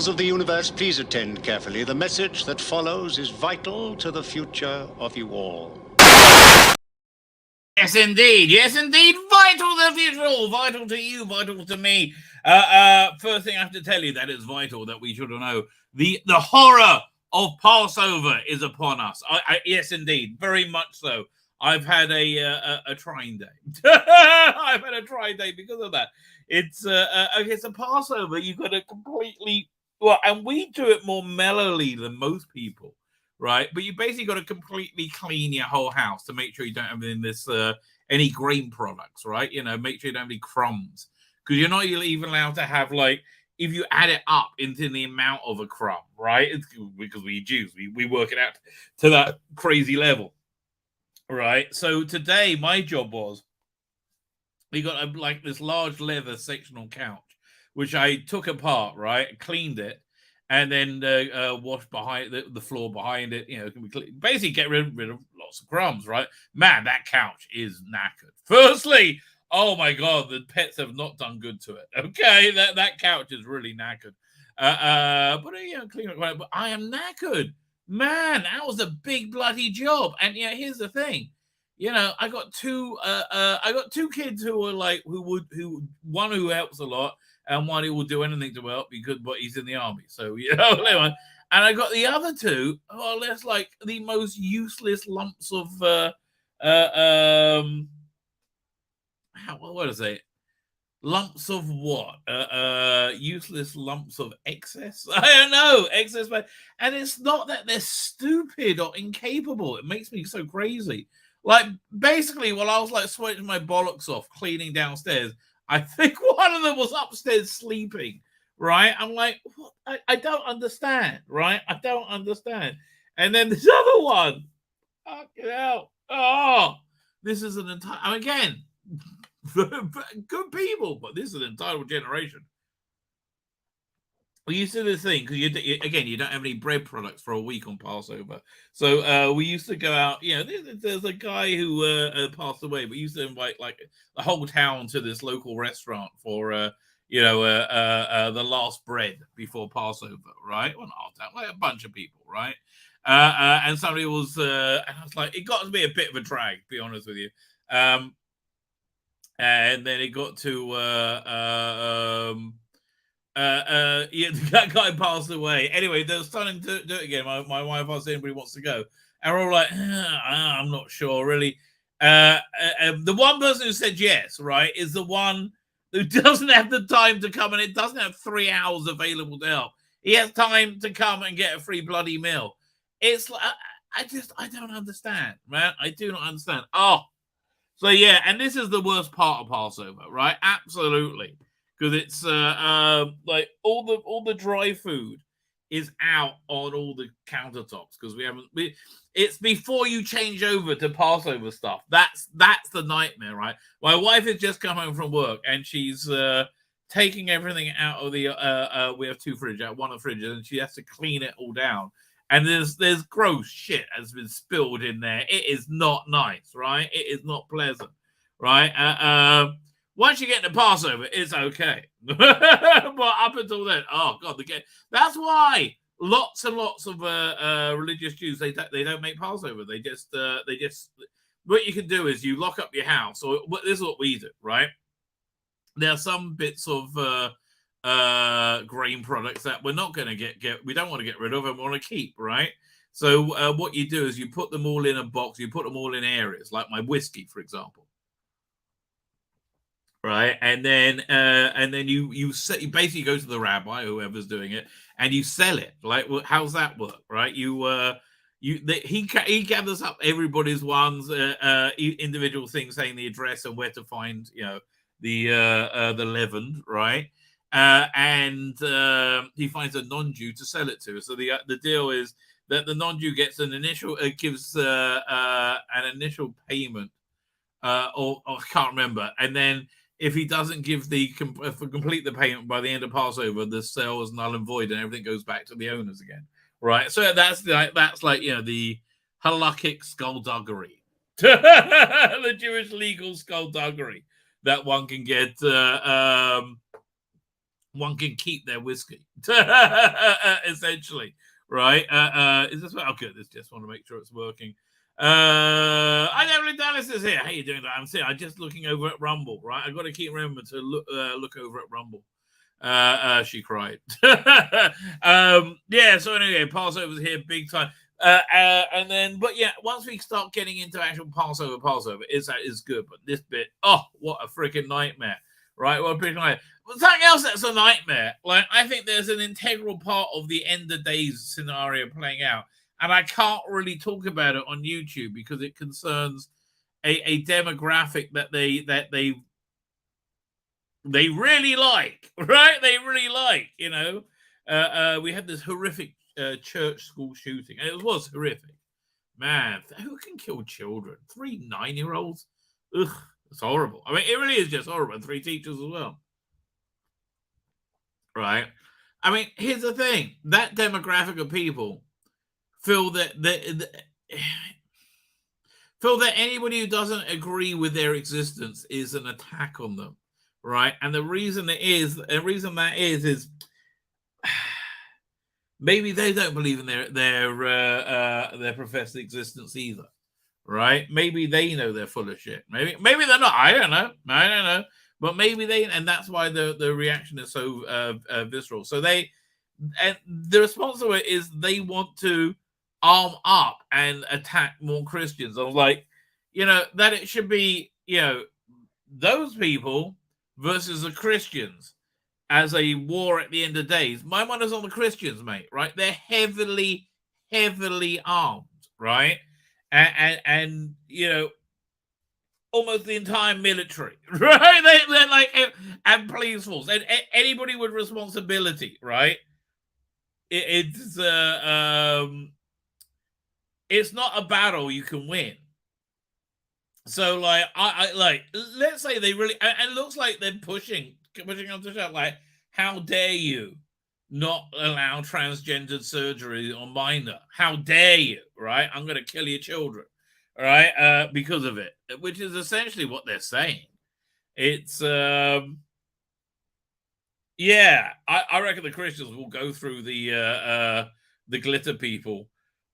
Peoples of the universe, please attend carefully. The message that follows is vital to the future of you all. Yes, indeed. Yes, indeed. Vital to the future. All vital to you, vital to me. First thing I have to tell you that is vital that we should know. The horror of Passover is upon us. Yes, indeed. Very much so. I've had a trying day. I've had a trying day because of that. It's a Passover. You've got to completely and we do it more mellowly than most people, right? But you basically got to completely clean your whole house to make sure you don't have any grain products, right? Make sure you don't have any crumbs, because you're not even allowed to have, like, if you add it up into the amount of a crumb, right? It's because we Jews, we work it out to that crazy level. Right, so today my job was, we got this large leather sectional couch, which I took apart, right, cleaned it, and then washed behind the floor behind it. Basically get rid of lots of crumbs, right? Man, that couch is knackered. Firstly, oh my God, the pets have not done good to it. Okay, that couch is really knackered. But clean it right. But I am knackered. Man, that was a big bloody job. And here's the thing, I got two kids who were one who helps a lot and one who will do anything to help but he's in the army. So and I got the other two who are less like the most useless lumps of what is it? Lumps of what? Useless lumps of excess? I don't know. Excess. And it's not that they're stupid or incapable. It makes me so crazy. Like, basically, while I was sweating my bollocks off, cleaning downstairs, I think one of them was upstairs sleeping, right? I'm like, what? I don't understand, right? I don't understand. And then this other one, fucking hell. Oh, this is an entire, again, good people, but this is an entitled generation. We used to do this thing because you don't have any bread products for a week on Passover, so we used to go out. There's a guy who passed away, but we used to invite the whole town to this local restaurant for the last bread before Passover, right? Well, not a bunch of people, right? And somebody was, and I was like, it got to be a bit of a drag, to be honest with you. And then it got to that guy passed away. Anyway, they were starting to do it again. My wife asked anybody wants to go, and we're all like, I'm not sure really. The one person who said yes, right, is the one who doesn't have the time to come, and it doesn't have 3 hours available to help. He has time to come and get a free bloody meal. It's like, I don't understand, man. I do not understand. Oh, so yeah, and this is the worst part of Passover, right? Absolutely. Because it's all the dry food is out on all the countertops because it's before you change over to Passover stuff. That's the nightmare, right? My wife has just come home from work and she's taking everything out of the we have two fridges, one of the fridges, and she has to clean it all down. And there's gross shit has been spilled in there. It is not nice, right? It is not pleasant, right? Once you get to Passover, it's okay. But up until then, oh God, that's why lots and lots of religious Jews, they don't make Passover. They just what you can do is you lock up your house, or this is what we do, right? There are some bits of grain products that we're not going to we don't want to get rid of and want to keep, right? So what you do is you put them all in a box, you put them all in areas, like my whiskey, for example. Right, and then you basically go to the rabbi, whoever's doing it, and you sell it. Like, well, how's that work? Right, he gathers up everybody's ones, individual things saying the address and where to find, the leavened, right, and he finds a non-Jew to sell it to. So the deal is that the non-Jew gets an initial, gives an initial payment, or I can't remember, and then if he doesn't give complete the payment by the end of Passover, the sale is null and void, and everything goes back to the owners again, right? So that's like the halakhic skullduggery, the Jewish legal skullduggery that one can get one can keep their whiskey, essentially, right? Is this oh good? Just want to make sure it's working. I know Dallas is here. How you doing? I'm saying I'm just looking over at Rumble, right? I got to keep remembering to look over at Rumble. She cried. Yeah. So anyway, Passover's here big time. And then, but yeah, once we start getting into actual Passover, it's good. But this bit, oh, what a freaking nightmare, right? What a freaking nightmare. Something else that's a nightmare. Like, I think there's an integral part of the end of days scenario playing out, and I can't really talk about it on YouTube because it concerns a demographic that they really like, right? They really like, you know. We had this horrific church school shooting, and it was horrific. Man, who can kill children? 3 9-year-olds? Ugh, it's horrible. I mean, it really is just horrible. And 3 teachers as well. Right? I mean, here's the thing. That demographic of people feel that anybody who doesn't agree with their existence is an attack on them. Right? And the reason that is maybe they don't believe in their professed existence either, right? Maybe they know they're full of shit. Maybe they're not. I don't know. But maybe they, and that's why the reaction is so visceral. So the response to it is they want to arm up and attack more Christians. I was like, you know, that it should be, you know, those people versus the Christians as a war at the end of days. My mind is on the Christians, mate, right? They're heavily armed, right? And you know, almost the entire military, right? They're like, and police force, and anybody with responsibility, right? It's not a battle you can win. So, like, I like, let's say they really, and it looks like they're pushing on the show, like, how dare you not allow transgendered surgery on minor? How dare you, right? I'm going to kill your children, right? Because of it, which is essentially what they're saying. It's, yeah, I reckon the Christians will go through the glitter people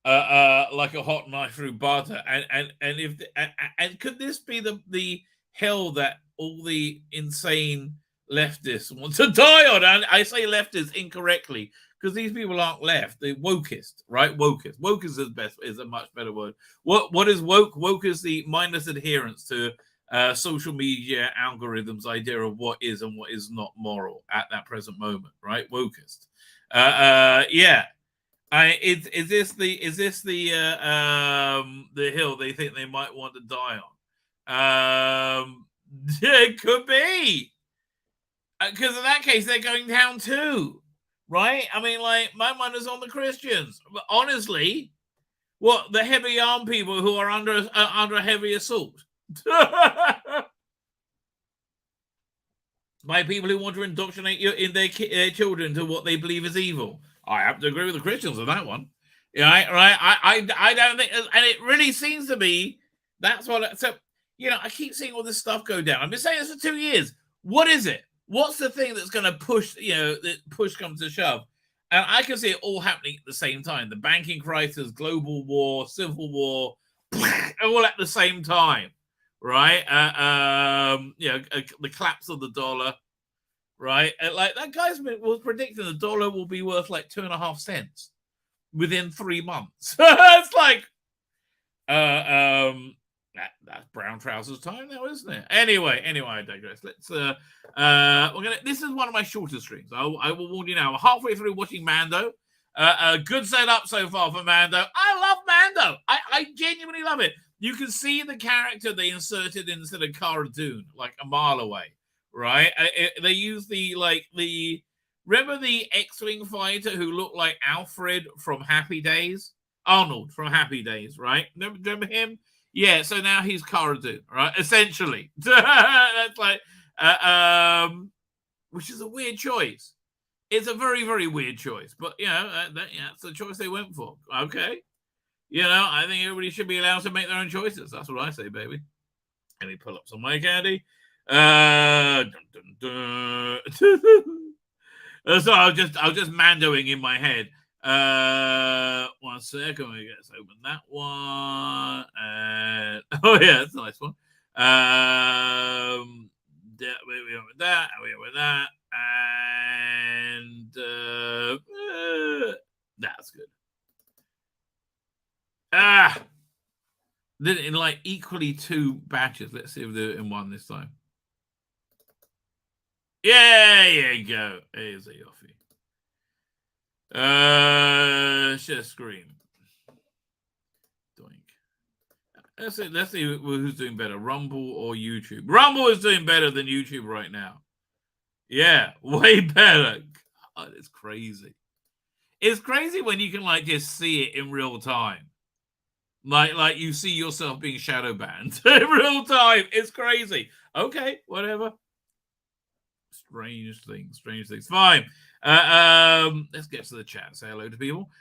like a hot knife through butter, and could this be the hell that all the insane leftists want to die on? And I say leftists incorrectly because these people aren't left. They're wokist, right? Wokist is a much better word. What is woke? Woke is the mindless adherence to social media algorithms' idea of what is and what is not moral at that present moment, right? Wokist. Yeah. Is this the hill they think they might want to die on? It could be, because in that case they're going down too, right? I mean, like, my mind is on the Christians, but honestly, what, the heavy armed people who are under heavy assault by people who want to indoctrinate in their children to what they believe is evil. I have to agree with the Christians on that one. Right? I don't think, and it really seems to be that's what. So, you know, I keep seeing all this stuff go down. I've been saying this for 2 years. What is it? What's the thing that's going to push? You know, that push comes to shove, and I can see it all happening at the same time: the banking crisis, global war, civil war, all at the same time, right? You know, the collapse of the dollar. Right, and like that guy's was predicting the dollar will be worth like 2.5 cents within 3 months. It's like, that's brown trousers time now, isn't it? Anyway, I digress. Let's this is one of my shorter streams. I will warn you now. We're halfway through watching Mando. Good setup so far for Mando. I love Mando. I genuinely love it. You can see the character they inserted instead of Cara Dune, like a mile away. Right, they use remember the X-Wing fighter who looked like Alfred from Happy Days? Arnold from Happy Days, right? Remember him? Yeah, so now he's Cara Dune, right? Essentially. That's like, which is a weird choice. It's a very, very weird choice, but, you know, that's the choice they went for. Okay. You know, I think everybody should be allowed to make their own choices. That's what I say, baby. Let me pull up some mic candy. Dun, dun, dun. So I was just mandoing in my head. 1 second, let's open that one. Oh yeah, that's a nice one. We went with that, and that's good. Then in like equally 2 batches. Let's see if they're in one this time. Yeah, there you go. Here's a Yoffie. Share screen. Doink. Let's see who's doing better, Rumble or YouTube. Rumble is doing better than YouTube right now. Yeah, way better. God, it's crazy. It's crazy when you can like just see it in real time. Like you see yourself being shadow banned in real time. It's crazy. Okay, whatever. Strange things. Fine. Let's get to the chat. Say hello to people.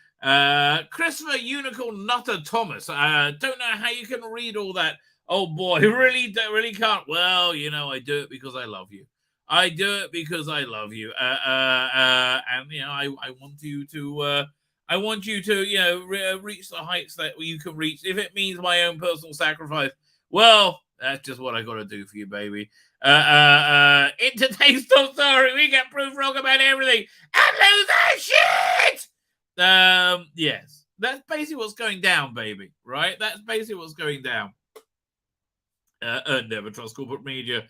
Christopher Unicorn Nutter Thomas. Don't know how you can read all that. Oh boy, really can't. Well, you know, I do it because I love you. And you know, I want you to. I want you to, you know, reach the heights that you can reach. If it means my own personal sacrifice, well, that's just what I got to do for you, baby. In today's Top Story, we get proof wrong about everything and lose our shit. Yes, that's basically what's going down, baby. Right? That's basically what's going down. Never trust corporate media.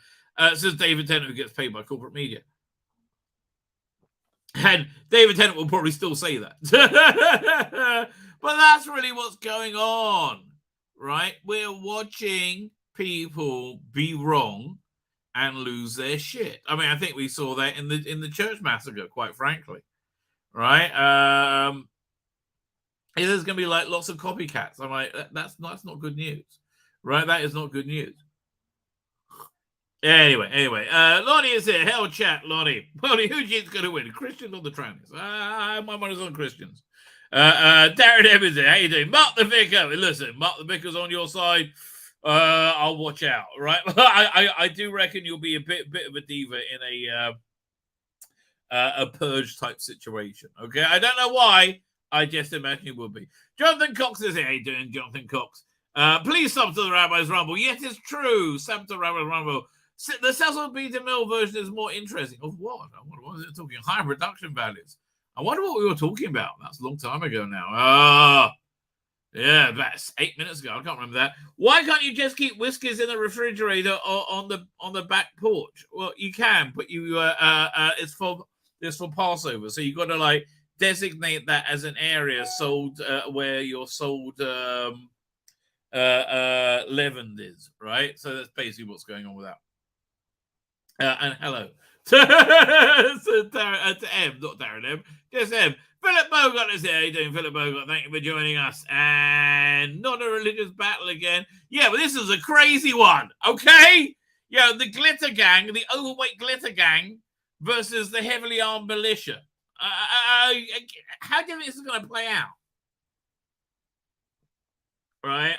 Says David Tennant, who gets paid by corporate media. And David Tennant will probably still say that. But that's really what's going on, right? We're watching people be wrong and lose their shit. I mean, I think we saw that in the church massacre, quite frankly, right? There's going to be like lots of copycats. I'm like, that's not good news, right? That is not good news. Anyway, Lonnie is here. Hell chat, Lonnie, who do you think's going to win, Christians or the trannies? My money's on Christians. Darren Evans here. How you doing? Mark the Vicar. Listen, Mark the Vicar's on your side. I'll watch out, right? I do reckon you'll be a bit of a diva in a purge type situation. Okay, I don't know why. I just imagine you will be. Jonathan Cox is here. How you doing, Jonathan Cox? Please sub to the Rabbi's Rumble. Yes, it's true. Sub to the Rabbi's Rumble. The Cecil B. DeMille version is more interesting. Of what? What was it talking? High production values. I wonder what we were talking about. That's a long time ago now. Yeah, about 8 minutes ago. I can't remember that. Why can't you just keep whiskers in the refrigerator or on the back porch? Well, you can, but you it's for Passover, so you got to like designate that as an area sold where your sold leavened is, right? So that's basically what's going on with that. And hello to M, not Darren M, just M. Philip Bogart is here. How you doing, Philip Bogart? Thank you for joining us. And not a religious battle again. Yeah, but this is a crazy one, okay? Yeah, the glitter gang, the overweight glitter gang versus the heavily armed militia. How do you think this is going to play out? Right?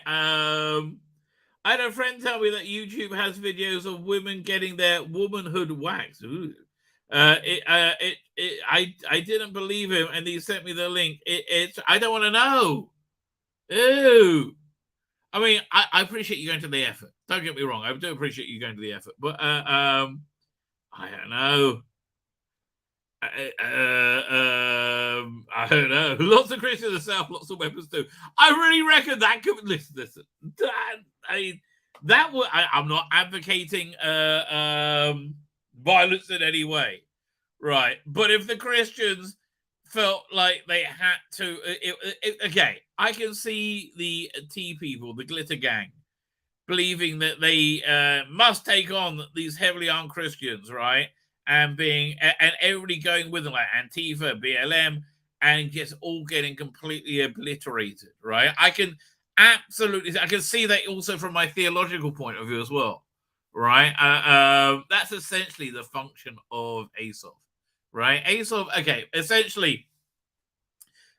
I had a friend tell me that YouTube has videos of women getting their womanhood waxed. Ooh. I didn't believe him, and he sent me the link. I don't want to know. Ooh. I mean, I appreciate you going to the effort. Don't get me wrong. I do appreciate you going to the effort, but I don't know. I don't know. Lots of Christians in the South, lots of weapons too. I really reckon that could listen. I'm not advocating violence in any way, right? But if the Christians felt like they had to, okay, I can see the T people, the glitter gang, believing that they must take on these heavily armed Christians, right? And everybody going with them, like Antifa, BLM, and just all getting completely obliterated, right? I can see that also from my theological point of view as well, right? That's essentially the function of ASOF, right? ASOF, okay, essentially,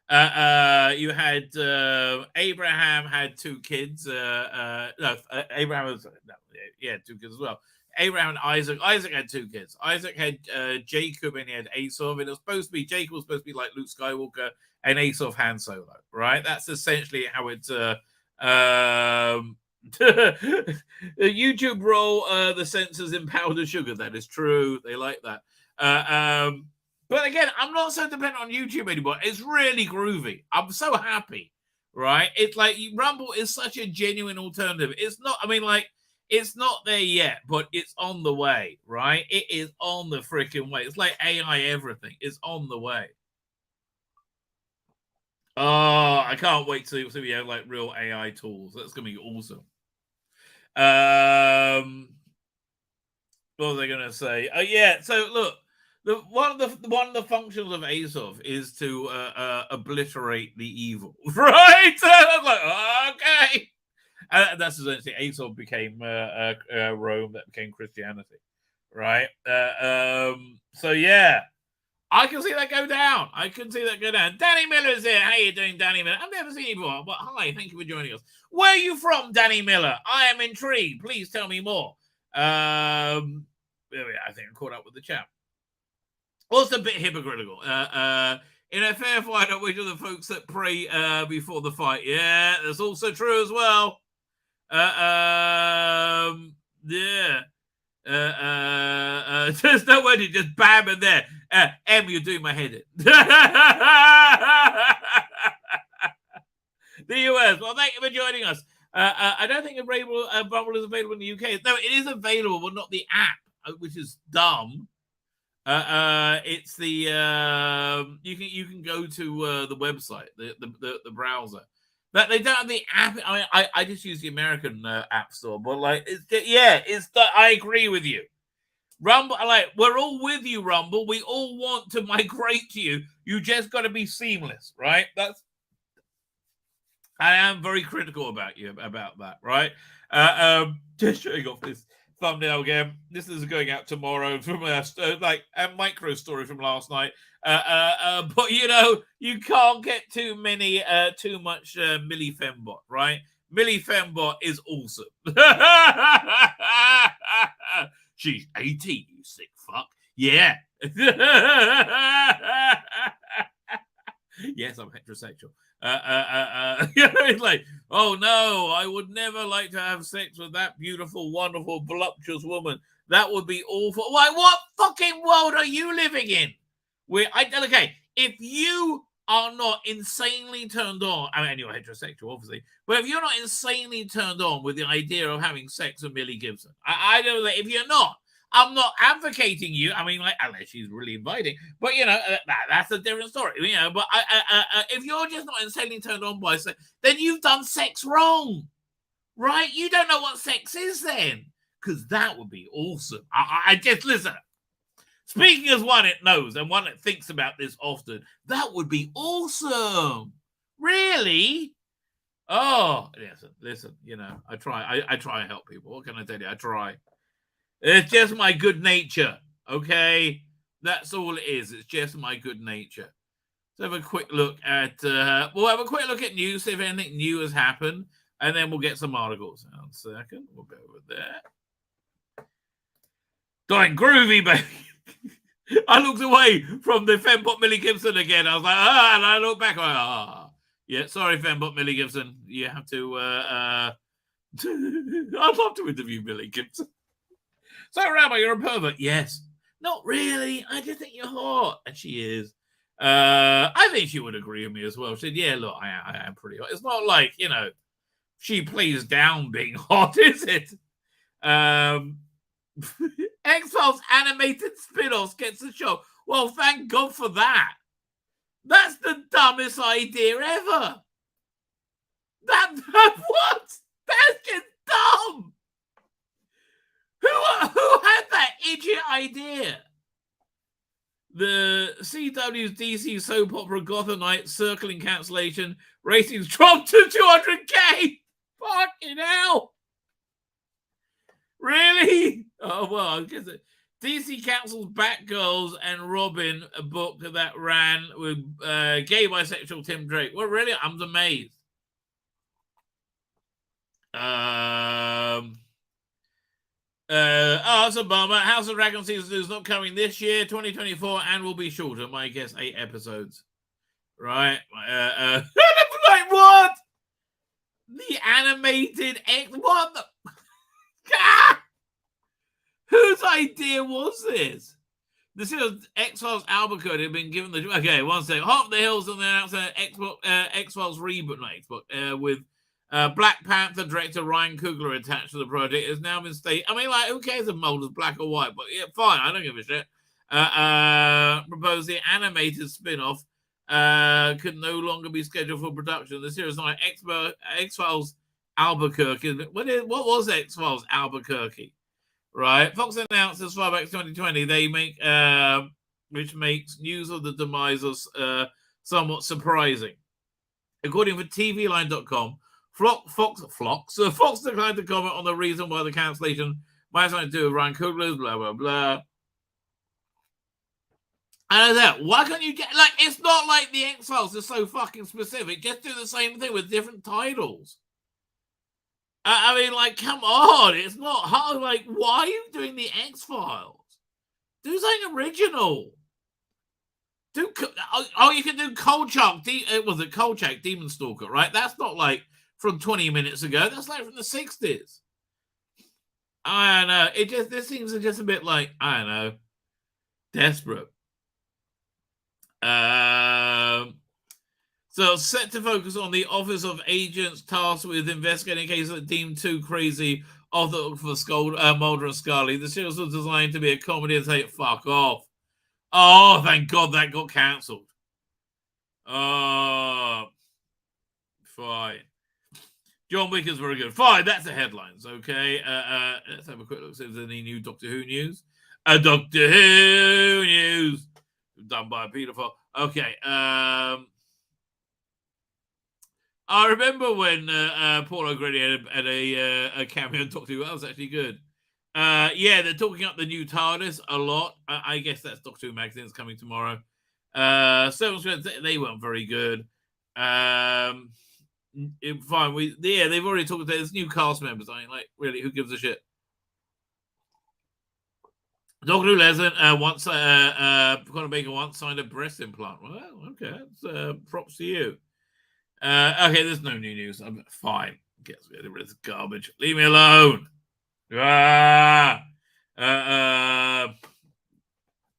you had Abraham had 2 kids. Abraham was 2 kids as well. Abraham and Isaac. Isaac had 2 kids. Isaac had Jacob and he had Esau. And it was supposed to be, Jacob was supposed to be like Luke Skywalker and Esau Han Solo, right? That's essentially how it's YouTube roll the censors in powdered sugar. That is true. They like that. But again, I'm not so dependent on YouTube anymore. It's really groovy. I'm so happy, right? It's like Rumble is such a genuine alternative. It's not, I mean, like, it's not there yet, but it's on the way, right? It is on the freaking way. It's like AI everything. It's on the way. Oh, I can't wait to see we have like real AI tools. That's gonna be awesome. What was I gonna say? Oh yeah. So look, one of the functions of Azov is to obliterate the evil, right? So I was like, okay. That's essentially Azov became Rome, that became Christianity, right? So yeah. I can see that go down. I can see that go down. Danny Miller's here. How you doing, Danny Miller? I've never seen you before, but hi, thank you for joining us. Where are you from, Danny Miller? I am intrigued. Please tell me more. I think I caught up with the chat. Also a bit hypocritical. In a fair fight, I wish of the folks that pray before the fight. Yeah, that's also true as well. Yeah. There's no way to just bam in there. Em, you're doing my head in. The US. Well, thank you for joining us. I don't think Bumble is available in the UK. No, it is available, but not the app, which is dumb. It's the you can go to the website, the browser. But they don't have the app. I mean, I just use the American app store, but like, I agree with you. Rumble, like, we're all with you, Rumble. We all want to migrate to you. You just got to be seamless, right? I am very critical about that, right? Just showing off this thumbnail again. This is going out tomorrow from a micro story from last night. But you know, you can't get too much Millie Fembot, right? Millie Fembot is awesome. She's 18, you sick fuck. Yeah. Yes, I'm heterosexual. It's like, oh no, I would never like to have sex with that beautiful, wonderful, voluptuous woman. That would be awful. Why, what fucking world are you living in? Okay, if you are not insanely turned on, I mean, you're heterosexual, obviously, but if you're not insanely turned on with the idea of having sex with Millie Gibson, I don't know, if you're not, I'm not advocating you. I mean, like, unless she's really inviting, but you know, that's a different story, you know. But if you're just not insanely turned on by sex, then you've done sex wrong, right? You don't know what sex is then, because that would be awesome. I just listen. Speaking as one that knows and one that thinks about this often, that would be awesome. Really? Oh, listen. You know, I try and help people. What can I tell you? I try. It's just my good nature, okay? That's all it is. It's just my good nature. Let's have a quick look at news, see if anything new has happened, and then we'll get some articles. Hang on a second. We'll go over there. Going groovy, baby. I looked away from the Fembot Millie Gibson again. I was like, and I look back. Yeah, sorry, Fembot Millie Gibson. You have to, I'd love to interview Millie Gibson. So, Rabbi, you're a pervert. Yes. Not really. I just think you're hot. And she is. I think she would agree with me as well. She said, yeah, look, I am pretty hot. It's not like, you know, she plays down being hot, is it? X-Files animated spin-offs gets the show. Well, thank God for that. That's the dumbest idea ever. What? That's just dumb. Who had that idiot idea? The CW's DC soap opera Gotham Knights circling cancellation. Ratings dropped to 200K. Fucking hell. Really? Oh, well, I guess DC cancels Batgirls and Robin, a book that ran with gay bisexual Tim Drake. Well, really? I'm amazed. that's a bummer. House of Dragon Season 2 is not coming this year, 2024, and will be shorter. My guess, 8 episodes. Right? Like, what? The animated what the... Whose idea was this? The series X-Files Albuquerque had been given the... Okay, one second. Hop the Hills and then announced an X-Files reboot, not Xbox, with Black Panther director Ryan Coogler attached to the project. Has now been stated... I mean, like, who cares if Mulder's black or white? But yeah, fine, I don't give a shit. Proposed the animated spin-off could no longer be scheduled for production. The series like X-Files Albuquerque. What was X-Files Albuquerque? Right, Fox announced as far back as 2020 they make, which makes news of the demise of somewhat surprising. According to TVLine.com, Fox declined to comment on the reason why the cancellation might have something to do with Ryan Coogler's, blah blah blah. And that, why can't you get like? It's not like the X-Files is so fucking specific. Just do the same thing with different titles. I mean, like, come on. It's not hard. Like, why are you doing the X-Files? Do something original. You can do Kolchak. Was it Kolchak, Demon Stalker, right? That's not, like, from 20 minutes ago. That's, like, from the 60s. I don't know. This seems just a bit like, I don't know, desperate. So set to focus on the Office of Agents tasked with investigating cases that deemed too crazy for Mulder and Scully. The series was designed to be a comedy and say, fuck off. Oh, thank God that got cancelled. Oh, fine. John Wick is very good. Fine, that's the headlines, okay? Let's have a quick look, see if there's any new Doctor Who news. Doctor Who news. Done by Peter Falk. Okay, I remember when Paul O'Grady had a cameo on Doctor Who. That was actually good. Yeah, they're talking up the new TARDIS a lot. I guess that's Doctor Who magazine's coming tomorrow. They weren't very good. Fine. They've already talked about there's new cast members. I mean, like, really, who gives a shit? Doctor Who lesson once Conor Baker once signed a breast implant. Well, okay, that's props to you. Okay, there's no new news. I'm fine. Get rid of this garbage. Leave me alone.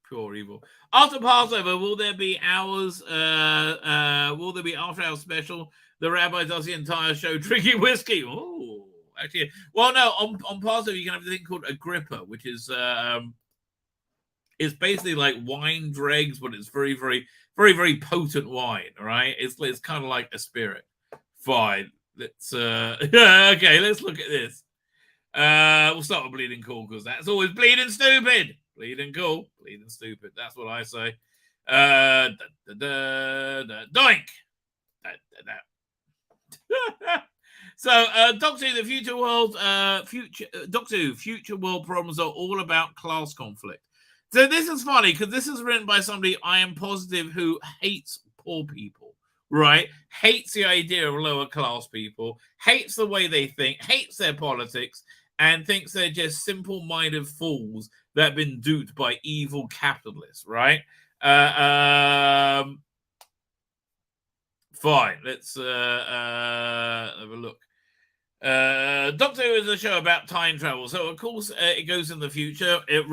Pure evil. After Passover, will there be hours? Will there be after hours special? The Rabbi does the entire show drinking whiskey. Oh, actually, well, no. On Passover, you can have a thing called Agrippa, which is it's basically like wine dregs, but it's very, very, very, very potent wine. Right? It's kind of like a spirit. Fine. Let's okay. Let's look at this. We'll start with Bleeding Cool because that's always bleeding stupid. Bleeding cool, bleeding stupid. That's what I say. Doink. So, Doctor Who, the future world, Doctor Who, future world problems are all about class conflict. So this is funny because this is written by somebody I am positive who hates poor people, right? Hates the idea of lower class people, hates the way they think, hates their politics, and thinks they're just simple-minded fools that have been duped by evil capitalists, right? Fine, let's have a look. Doctor Who is a show about time travel, so of course it goes in the future. It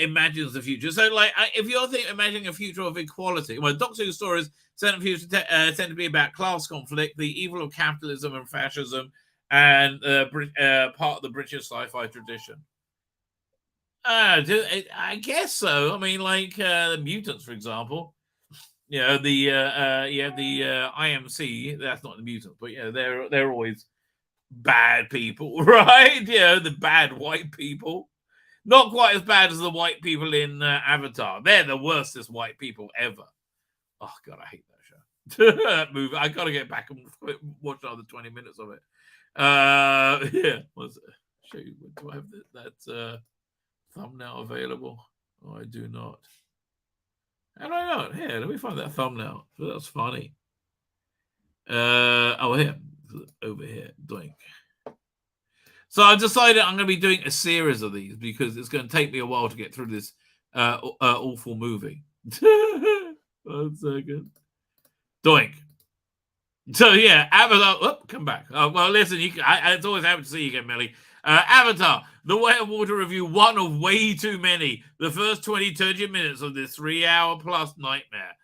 imagines the future. So, like, if you're imagining a future of equality, well, Doctor Who stories tend to be about class conflict, the evil of capitalism and fascism, and part of the British sci-fi tradition. I guess so. I mean, like the mutants, for example. You know, the IMC. That's not the mutants, but yeah, they're always bad people, right? You know, the bad white people. Not quite as bad as the white people in Avatar. They're the worstest white people ever. Oh God, I hate that show. That movie. I gotta get back and watch another 20 minutes of it. Yeah. Show you. Do I have that thumbnail available? Oh, I do not. How do I not? Here, let me find that thumbnail. That's funny. Oh, here. Over here. Doink. So I decided I'm going to be doing a series of these because it's going to take me a while to get through this awful movie. 1 second. Doink. So yeah, Avatar. Oh, come back. Well, listen, it's always happy to see you again, Melly. Avatar, The Way of Water review, one of way too many. The first 20-30 minutes of this 3-hour plus nightmare.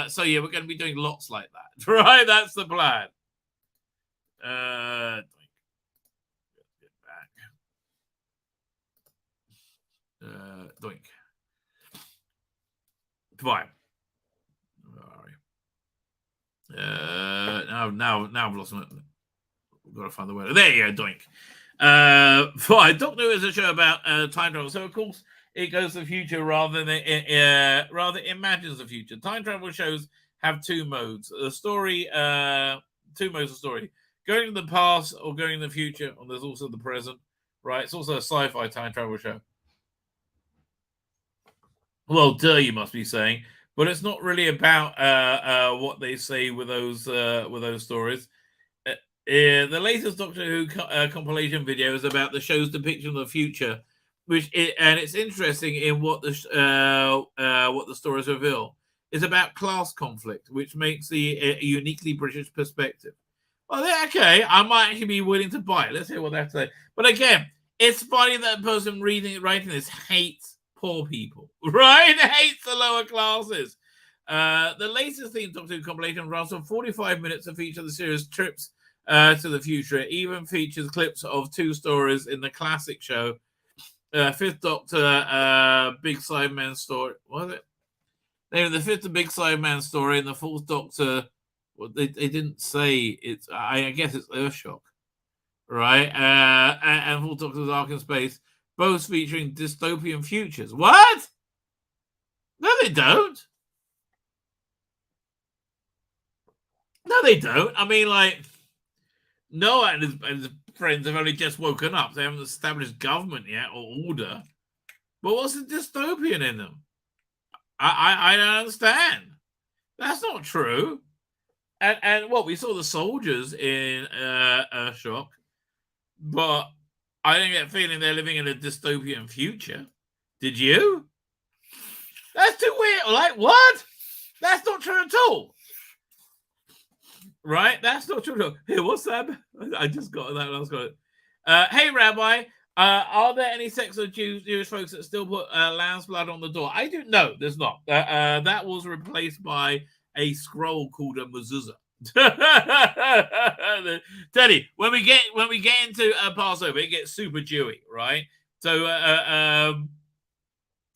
So yeah, we're going to be doing lots like that, right? That's the plan. Get back. Doink. Fine. Now I've lost my. We've got to find the word. There you go, doink. Fine. Doctor Who is a show about time travel. So of course it goes to the future rather imagines the future. Time travel shows have two modes. The story, two modes of story: going to the past or going to the future. And there's also the present. Right. It's also a sci-fi time travel show. Well, you must be saying. But it's not really about what they say with those stories. The latest Doctor Who compilation video is about the show's depiction of the future, and it's interesting in what the stories reveal. It's about class conflict, which makes the uniquely British perspective. Well, okay, I might actually be willing to buy it. Let's hear what they have to say. But again, it's funny that the person writing this hates poor people, right? Hates the lower classes. The latest theme Doctor Who compilation runs on 45 minutes to feature the series trips to the future. It even features clips of two stories in the classic show. Fifth Doctor, Big Sideman story. Was it? The fifth Big Sideman story and the fourth Doctor. Well, they didn't say it's. I guess it's Earthshock, right? And fourth Doctor's Ark in Space, both featuring dystopian futures. What? No, they don't. No, they don't. I mean, like, Noah and his friends have only just woken up. They haven't established government yet or order. But what's the dystopian in them? I don't understand. That's not true. And what we saw the soldiers in Earthshock, but I didn't get a feeling they're living in a dystopian future. Did you? That's too weird. Like, what? That's not true at all. Right? That's not true. Here, what's that? I just got that. I was got it. Hey, Rabbi, are there any sects of Jewish folks that still put lamb's blood on the door? I do. No, there's not. That was replaced by a scroll called a mezuzah. Teddy, when we get into Passover, it gets super Jewy, right? So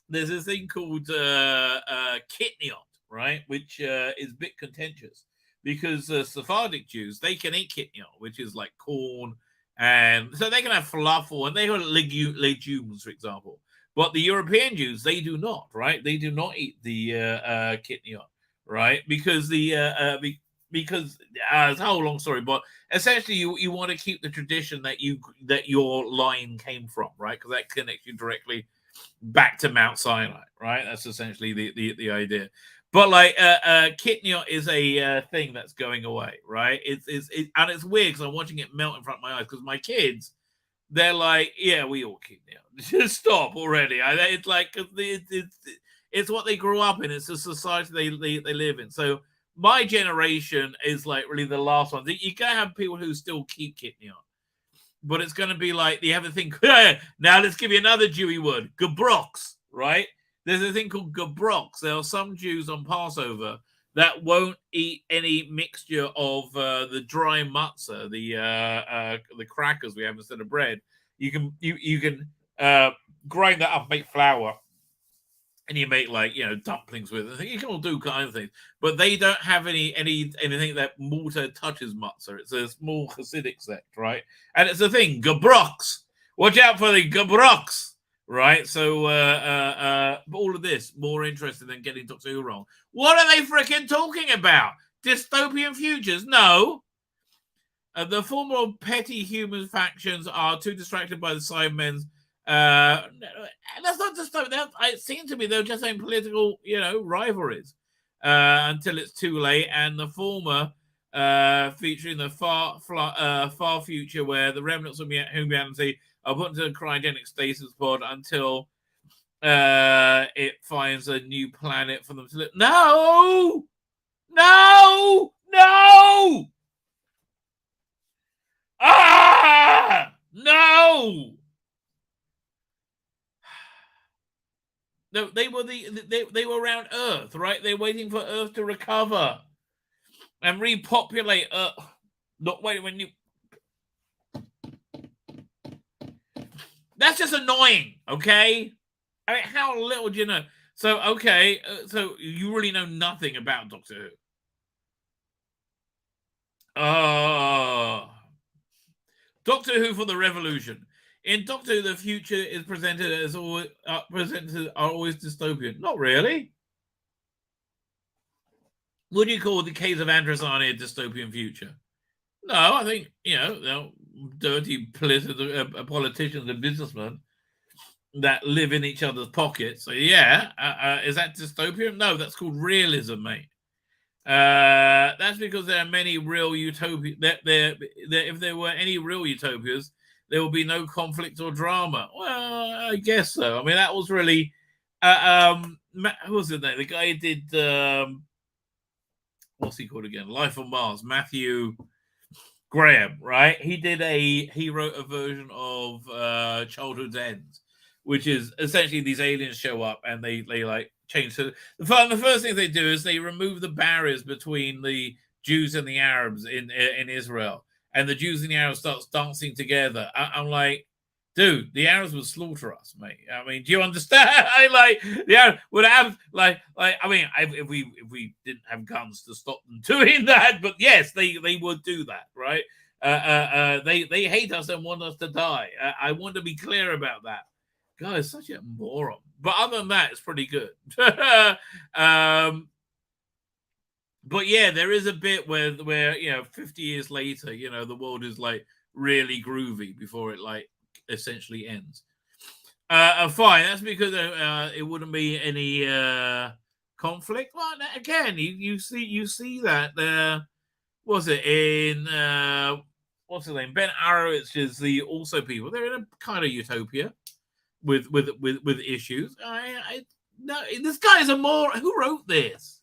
there's this thing called kitniot, right, which is a bit contentious because Sephardic Jews, they can eat kitniot, which is like corn, and so they can have falafel and they have legumes, for example. But the European Jews, they do not, right? They do not eat the kitniot, right? Because because it's a whole long story, but essentially you want to keep the tradition that your line came from, right? Because that connects you directly back to Mount Sinai, right? That's essentially the idea. But like kitniot is a thing that's going away, right? It's weird because I'm watching it melt in front of my eyes because my kids, they're like, yeah, we all kitniot. Just stop already. It's like it's what they grew up in. It's the society they live in. So my generation is like really the last one. You're gonna have people who still keep kitniot, but it's gonna be like the other thing. Now let's give you another Jewy word, gebroks, right? There's a thing called gebroks. There are some Jews on Passover that won't eat any mixture of the dry matzah, the crackers we have instead of bread. You can grind that up, make flour, and you make like dumplings with it. You can all do kind of things, but they don't have anything that mortar touches matzah. It's a small Hasidic sect, right? And it's a thing, gebroks. Watch out for the gebroks. Right, so all of this more interesting than getting Doctor Who wrong. What are they freaking talking about? Dystopian futures? No. The former petty human factions are too distracted by the Sidemen's. That's not dystopian. It seems to me they're just saying political, rivalries until it's too late. And the former featuring the far future where the remnants of humanity are put into a cryogenic stasis pod until it finds a new planet for them to live. No! No! No! Ah! No! No, they were around Earth, right? They're waiting for Earth to recover and repopulate Earth. Not wait when you. That's just annoying, okay? I mean, how little do you know? So, okay, so you really know nothing about Doctor Who. Doctor Who for the Revolution. In Doctor Who, the future is presented as always dystopian. Not really. Would you call the case of Androsani a dystopian future? No, I think, dirty politicians and businessmen that live in each other's pockets. So, yeah, is that dystopian? No, that's called realism, mate. That's because there are many real utopias. If there were any real utopias, there would be no conflict or drama. Well, I guess so. I mean, that was really who was it? The guy who did what's he called again? Life on Mars. Matthew Graham, right? He wrote a version of Childhood's End, which is essentially these aliens show up and they like change. So the first thing they do is they remove the barriers between the Jews and the Arabs in Israel, and the Jews and the Arabs start dancing together. I'm like, dude, the Arabs would slaughter us, mate. I mean, do you understand? The Arabs would have I mean, if we didn't have guns to stop them doing that, but yes, they would do that, right? They hate us and want us to die. I want to be clear about that. God, it's such a moron. But other than that, it's pretty good. But yeah, there is a bit where 50 years later, the world is like really groovy before it like essentially ends. Fine, that's because it wouldn't be any conflict. Well, again, you see that there was it in what's his name? Ben Arrowitz is the also people. They're in a kind of utopia with issues. No, this guy is a moron. Who wrote this?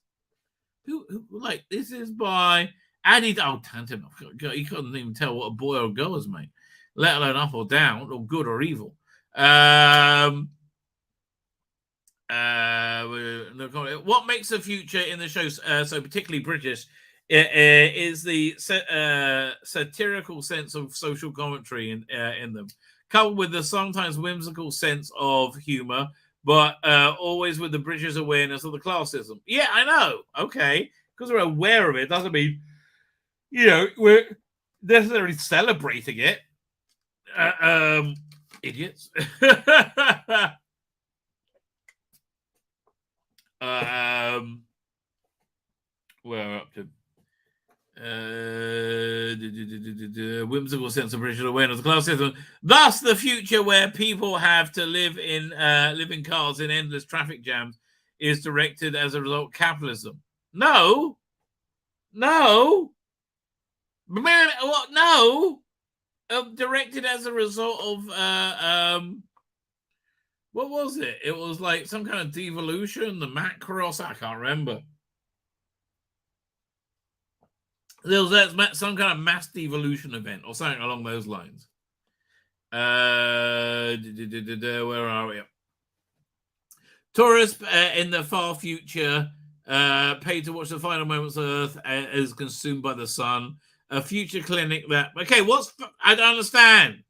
Who like this is by Adi Tantin. He couldn't even tell what a boy or girl is, mate, let alone up or down or good or evil. What makes the future in the show so particularly British is the satirical sense of social commentary in them, coupled with the sometimes whimsical sense of humor, but always with the British awareness of the classism. Yeah, I know. Okay, because we're aware of it doesn't mean we're necessarily celebrating it. Idiots. We're up to whimsical sense of British awareness of the class system. Thus, the future where people have to live in cars in endless traffic jams is directed as a result of capitalism. No. What? No. Directed as a result of what was it? It was like some kind of devolution, the Macross. I can't remember. There was some kind of mass devolution event or something along those lines. Where are we? Tourists in the far future paid to watch the final moments of Earth is consumed by the sun. A future clinic that... Okay, I don't understand.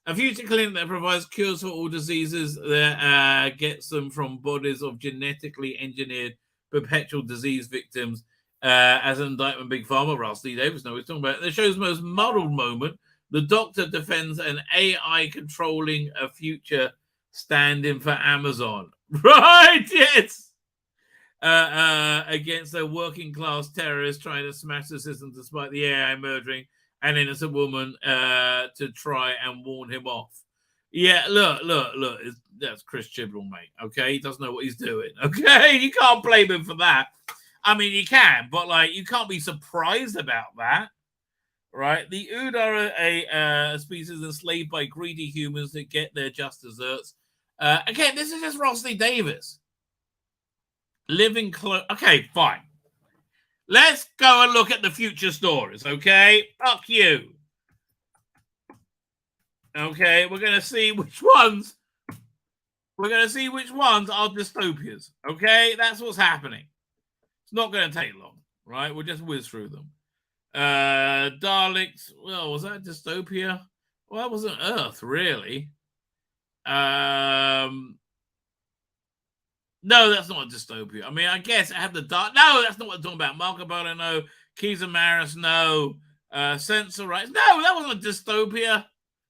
A future clinic that provides cures for all diseases that gets them from bodies of genetically engineered perpetual disease victims as an indictment Big Pharma. Rusty Davis knows what he's talking about. The show's most muddled moment, the Doctor defends an AI controlling a future stand-in for Amazon. Right, yes. Against a working-class terrorist trying to smash the system despite the AI murdering an innocent woman to try and warn him off. Yeah, look. That's Chris Chibnall, mate. Okay, he doesn't know what he's doing. Okay, you can't blame him for that. I mean, you can, but like you can't be surprised about that, right? The Ood are a species enslaved by greedy humans that get their just desserts. Again, this is just Rossley Davis. Living close. Okay, fine. Let's go and look at the future stories, okay? Fuck you. Okay, we're going to see which ones. We're going to see which ones are dystopias, okay? That's what's happening. It's not going to take long, right? We'll just whiz through them. Daleks. Well, was that dystopia? Well, that wasn't Earth, really. No, that's not a dystopia. I mean, I guess it had the dark. No, that's not what I'm talking about. Marco Polo, no. Keys of Maris, no. Censor rights. No, that wasn't a dystopia.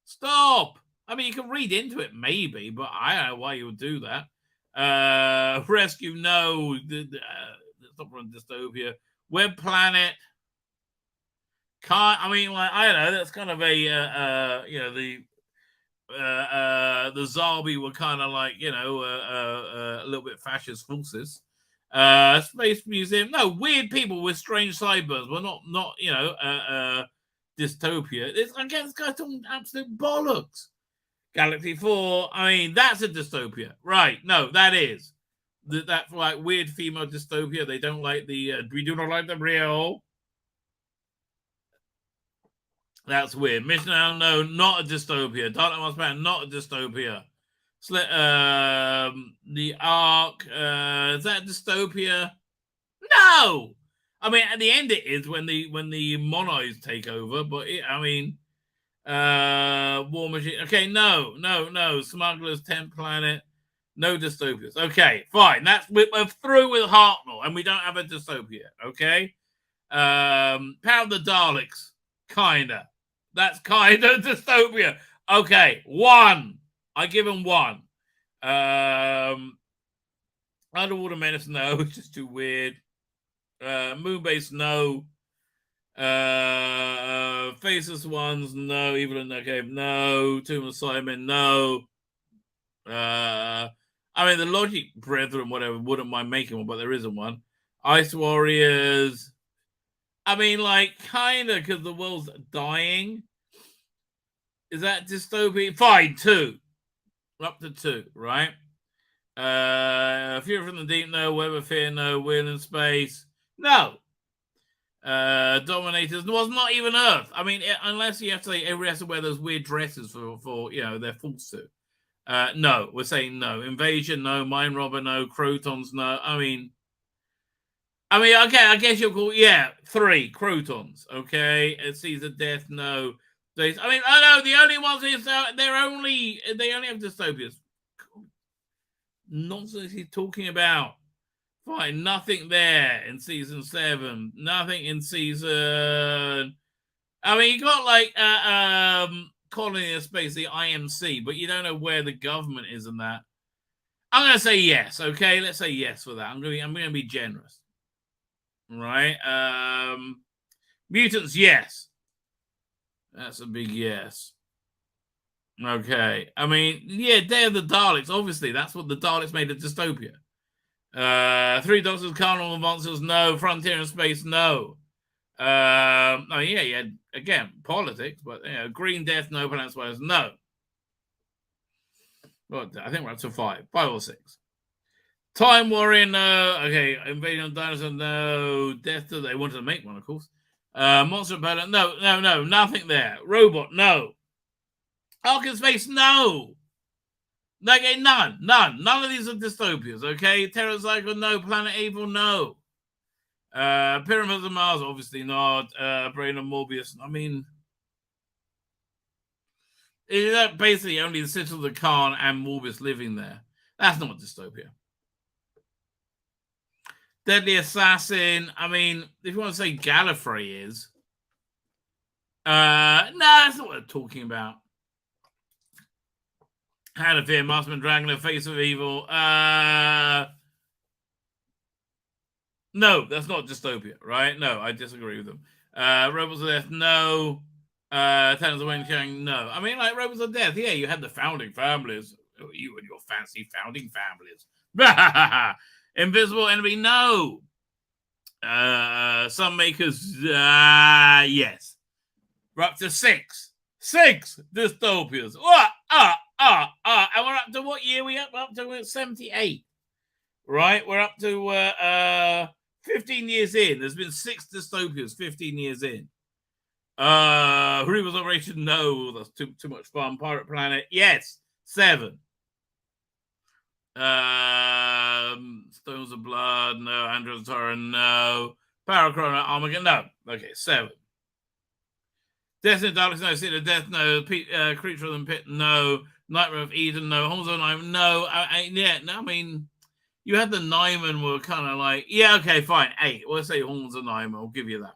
Stop. I mean, you can read into it, maybe, but I don't know why you would do that. Rescue, no. That's not from dystopia. Web Planet. I mean, like, I don't know. That's kind of a, the Zarbi were kind of like, a little bit fascist forces. Space Museum, no, weird people with strange sideburns. We're not dystopia. This guy's talking absolute bollocks. Galaxy 4, I mean, that's a dystopia, right? No, that is that like weird female dystopia. They don't like we do not like the real. That's weird. Mission no, not a dystopia. Dark Mars Man, not a dystopia. The Ark, is that dystopia? No. I mean, at the end it is when the monos take over, but War Machine. Okay, no. Smugglers, 10th Planet, no dystopias. Okay, fine. We're through with Hartnell, and we don't have a dystopia. Okay, Power of the Daleks, kinda. That's kind of dystopia. Okay, 1. I give him 1. Underwater Menace, no. It's just too weird. Moonbase, no. Faceless Ones, no. Evil in the Cave, no. Tomb of Simon, no. I mean, the Logic Brethren, whatever, wouldn't mind making one, but there isn't one. Ice Warriors. I mean, like, kind of, because the world's dying. Is that dystopia? Fine, 2. Up to 2, right? Fury from the Deep, no. Web of Fear, no. Wheel in Space, no. Dominators was not even Earth. I mean, unless you have to say everybody has to wear those weird dresses for their full suit. No, we're saying no. Invasion, no. Mind Robber, no. Crotons, no. I mean, okay, I guess you'll call 3 Crotons. Okay, Caesar Death, no. I mean, I know the only ones is they only have dystopias. Nonsense he's talking about. Fine, nothing there in season 7. Nothing in season. I mean, you got like Colony of Space, the IMC, but you don't know where the government is in that. I'm gonna say yes. Okay, let's say yes for that. I'm gonna be generous. Right? Mutants, yes. That's a big yes. Okay. I mean, Day of the Daleks. Obviously, that's what the Daleks made a dystopia. 3 Doctors, Carnival Monsters, no. Frontier in Space, no. Again, politics, but Green Death, no. Planet Spiders, no. Well, I think we're up to 5 or 6. Time Warrior, no. Okay, Invasion of Dinosaurs, no. Death, they wanted to make one, of course. Monster Pellet, no, nothing there. Robot, no. Ark in Space, no. Okay, none of these are dystopias, okay? TerraCycle, no. Planet Evil, no. Pyramids of Mars, obviously not. Brain of Morbius, I mean, is that basically only the Citadel of the Khan and Morbius living there? That's not a dystopia. Deadly Assassin, I mean, if you want to say Gallifrey is, no, that's not what I'm talking about. Hand of Fear, Masterman Dragon, The Face of Evil. No, that's not dystopia, right? No, I disagree with them. Robots of Death, no. Tenants of Wayne Chang, no. I mean, like, Robots of Death, yeah, you had the founding families. You and your fancy founding families. Invisible Enemy, no. Some makers, yes. We're up to 6. 6 dystopias. And we're up to what year we up? We're up to 78. Right? We're up to 15 years in. There's been 6 dystopias 15 years in. Rever's Operation, no. That's too much fun. Pirate Planet, yes. 7. Stones of Blood, no. Andros Horror, no. Parachrono, Armageddon, no. Okay, 7. Destiny of Darkness, no. City of Death, no. Creature of the Pit, no. Nightmare of Eden, no. Horns of Night, no. I mean, you had the Nyman were kind of like, yeah, okay, fine. 8. We'll say Horns of Nyman. I'll give you that.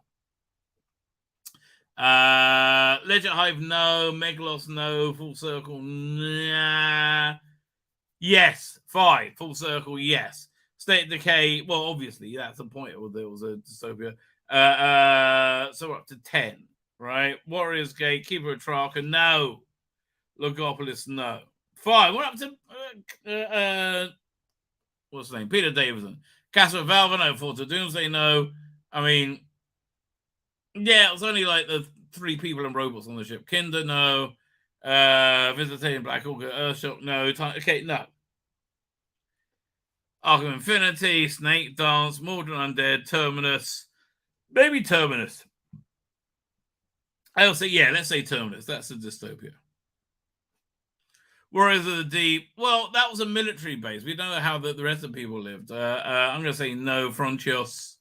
Legend Hive, no. Megalos, no. Full Circle, nah. Yes. 5. Full Circle, yes. State of Decay, well, obviously, that's the point. There was a dystopia. So we're up to 10, right? Warriors Gate, Keeper of Trarcha, no. Logopolis, no. 5. We're up to what's the name? Peter Davison. Castle of Valva, no. Fort of Doomsday, no. I mean, yeah, it was only like the 3 people and robots on the ship. Kinder, no. Visitating Black Orchid, Earthshock, no. Okay, no. Arc of Infinity, Snake Dance, Mordred Undead, Terminus. Maybe Terminus. I'll say, yeah, let's say Terminus. That's a dystopia. Warriors of the Deep. Well, that was a military base. We don't know how the rest of the people lived. I'm going to say no, Frontios.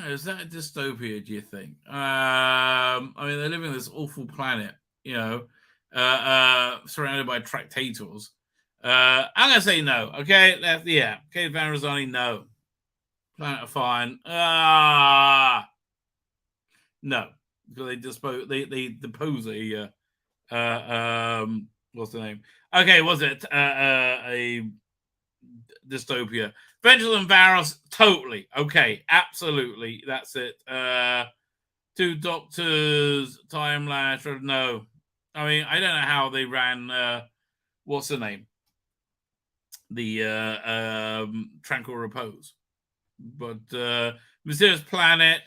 Is that a dystopia, do you think? I mean, they're living on this awful planet, you know, surrounded by tractators. I'm going to say no. Okay, yeah. Okay, Van Rosani, no. Planet of Fine. No. Because they depose a what's the name? Okay, was it a dystopia? Vengeance and Varos, totally. Okay, absolutely. That's it. 2 Doctors, Time Lash, no. I mean, I don't know how they ran what's the name? The Tranquil Repose. But Mysterious Planet,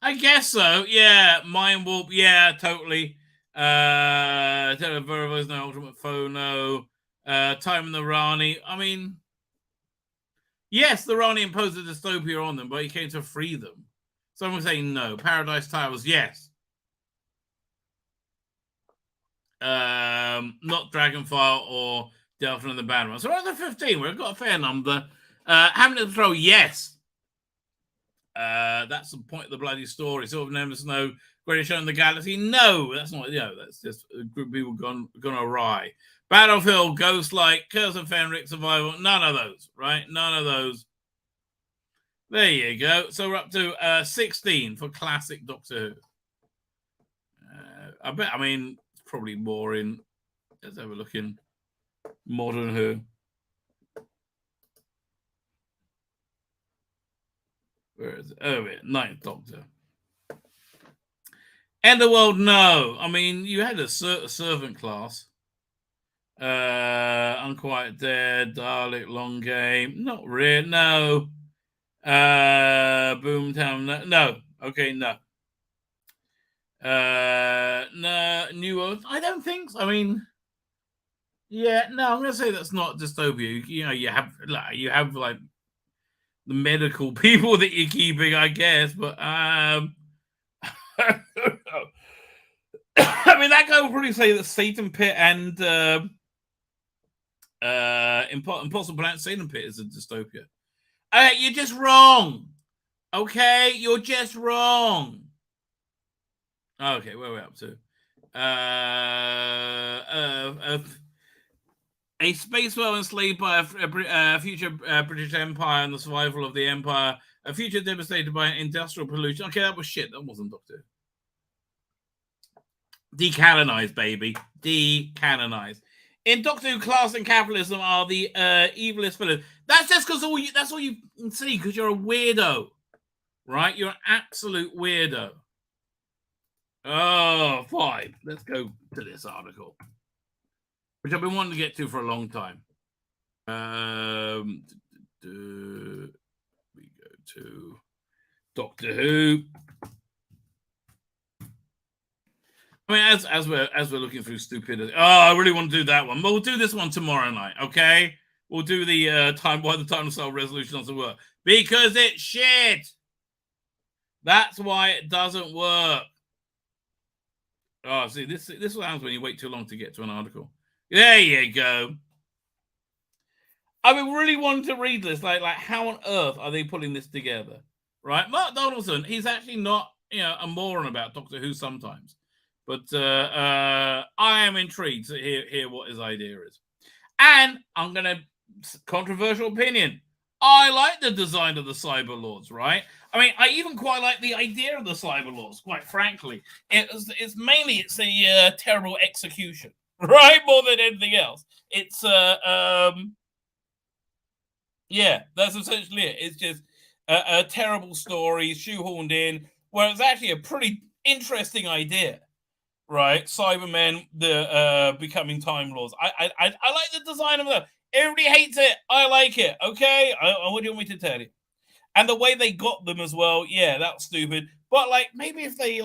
I guess so. Yeah, Mind Warp, yeah, totally. Vervo's no. Ultimate Foe, no. Time and the Rani. I mean, yes, the Rani imposed a dystopia on them, but he came to free them. Someone saying no. Paradise Towers, yes. Not Dragonfire or Delta and the Bad One. So we're at the 15. We've got a fair number. Hamlet Patrol, yes. That's the point of the bloody story. Sort of Never Snow, Greatest Show in the Galaxy. No, that's not. That's just a group of people gone awry. Battlefield, Ghostlight, Curse of Fenric, Survival. None of those, right? None of those. There you go. So we're up to 16 for classic Doctor Who. I mean, it's probably more in. Let's have a look in Modern Who. Where is it? Oh, yeah, 9th Doctor. End of World, no. I mean, you had a servant class. Unquiet Dead, Dalek, Long Game. Not really, no. Boomtown, no. Okay, no. No, New World, I don't think so. I mean, yeah, no, I'm going to say that's not dystopia. You know, you have like the medical people that you're keeping, I guess, but I mean, that guy would probably say that Satan Pit and Impossible Planet Satan Pit is a dystopia. You're just wrong. Okay, you're just wrong. Okay, where are we up to? A space whale enslaved by a future British Empire and the survival of the Empire. A future devastated by industrial pollution. Okay, that was shit. That wasn't Doctor Who. Decanonized, baby. Decanonized. In Doctor Who, class and capitalism are the evilest villains. That's just because that's all you can see, because you're a weirdo. Right? You're an absolute weirdo. Oh, 5. Let's go to this article, which I've been wanting to get to for a long time. We go to Doctor Who. I mean, as we're looking through stupidity. Oh, I really want to do that one. But we'll do this one tomorrow night, okay? We'll do the why the time cell resolution doesn't work. Because it's shit. That's why it doesn't work. Oh, see, this what happens when you wait too long to get to an article. There you go. I mean, really wanted to read this. Like how on earth are they putting this together? Right? Mark Donaldson, he's actually not, a moron about Doctor Who sometimes. But I am intrigued to hear what his idea is. And I'm going to, controversial opinion, I like the design of the Cyber Lords, right? I mean, I even quite like the idea of the Cyber Lords, quite frankly. It's mainly a terrible execution, right? More than anything else. It's, yeah, that's essentially it. It's just a terrible story shoehorned in, where it's actually a pretty interesting idea. Right, Cybermen, the becoming Time Lords. I like the design of them. Everybody hates it. I like it. Okay, what do you want me to tell you? And the way they got them as well. Yeah, that's stupid. But maybe if they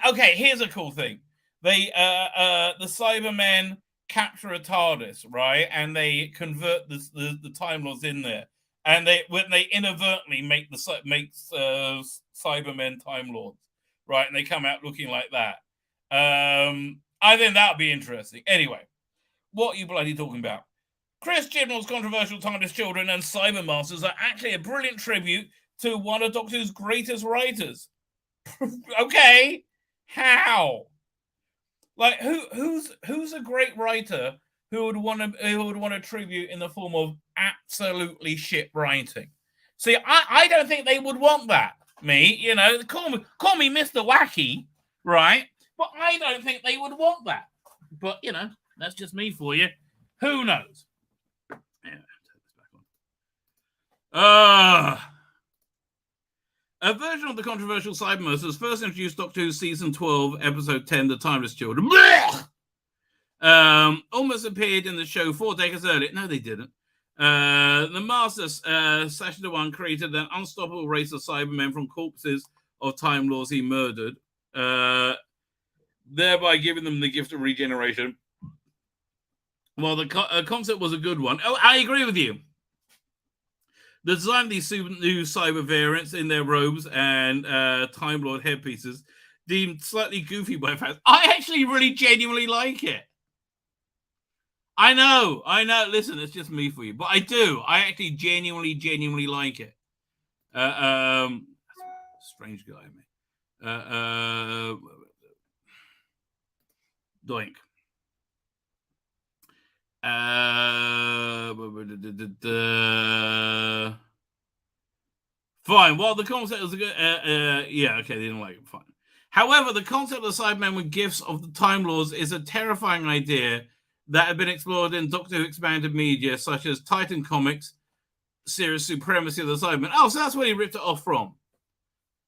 okay. Here's a cool thing. They the Cybermen capture a TARDIS, right, and they convert the Time Lords in there, and when they inadvertently make Cybermen Time Lords. Right, and they come out looking like that. I think that would be interesting. Anyway, what are you bloody talking about? Chris Chibnall's controversial TARDIS children and Cybermasters are actually a brilliant tribute to one of Doctor Who's greatest writers. Okay, how? Who's a great writer who would want a tribute in the form of absolutely shit writing? See, I don't think they would want that. Me, call me Mr. Wacky, right? But I don't think they would want that. But that's just me for you. Who knows? Yeah, take this back on. A version of the controversial Cybermasters first introduced Doctor Who season 12, episode 10, The Timeless Children. Almost appeared in the show 4 decades earlier. No, they didn't. The Masters, Sacha Dhawan, created an unstoppable race of Cybermen from corpses of Time Lords he murdered, thereby giving them the gift of regeneration. Well, the concept was a good one. Oh, I agree with you. The design of these new cyber variants in their robes and Time Lord headpieces deemed slightly goofy by fans. I actually really genuinely like it. I know. Listen, it's just me for you, but I do. I actually genuinely like it. Strange guy, mate. Doink. Fine. Well, the concept was good. Yeah, okay, they didn't like it. Fine. However, the concept of Cybermen with gifts of the Time Lords is a terrifying idea that had been explored in Doctor Who expanded media, such as Titan Comics, series Supremacy of the Cybermen. Oh, so that's where he ripped it off from.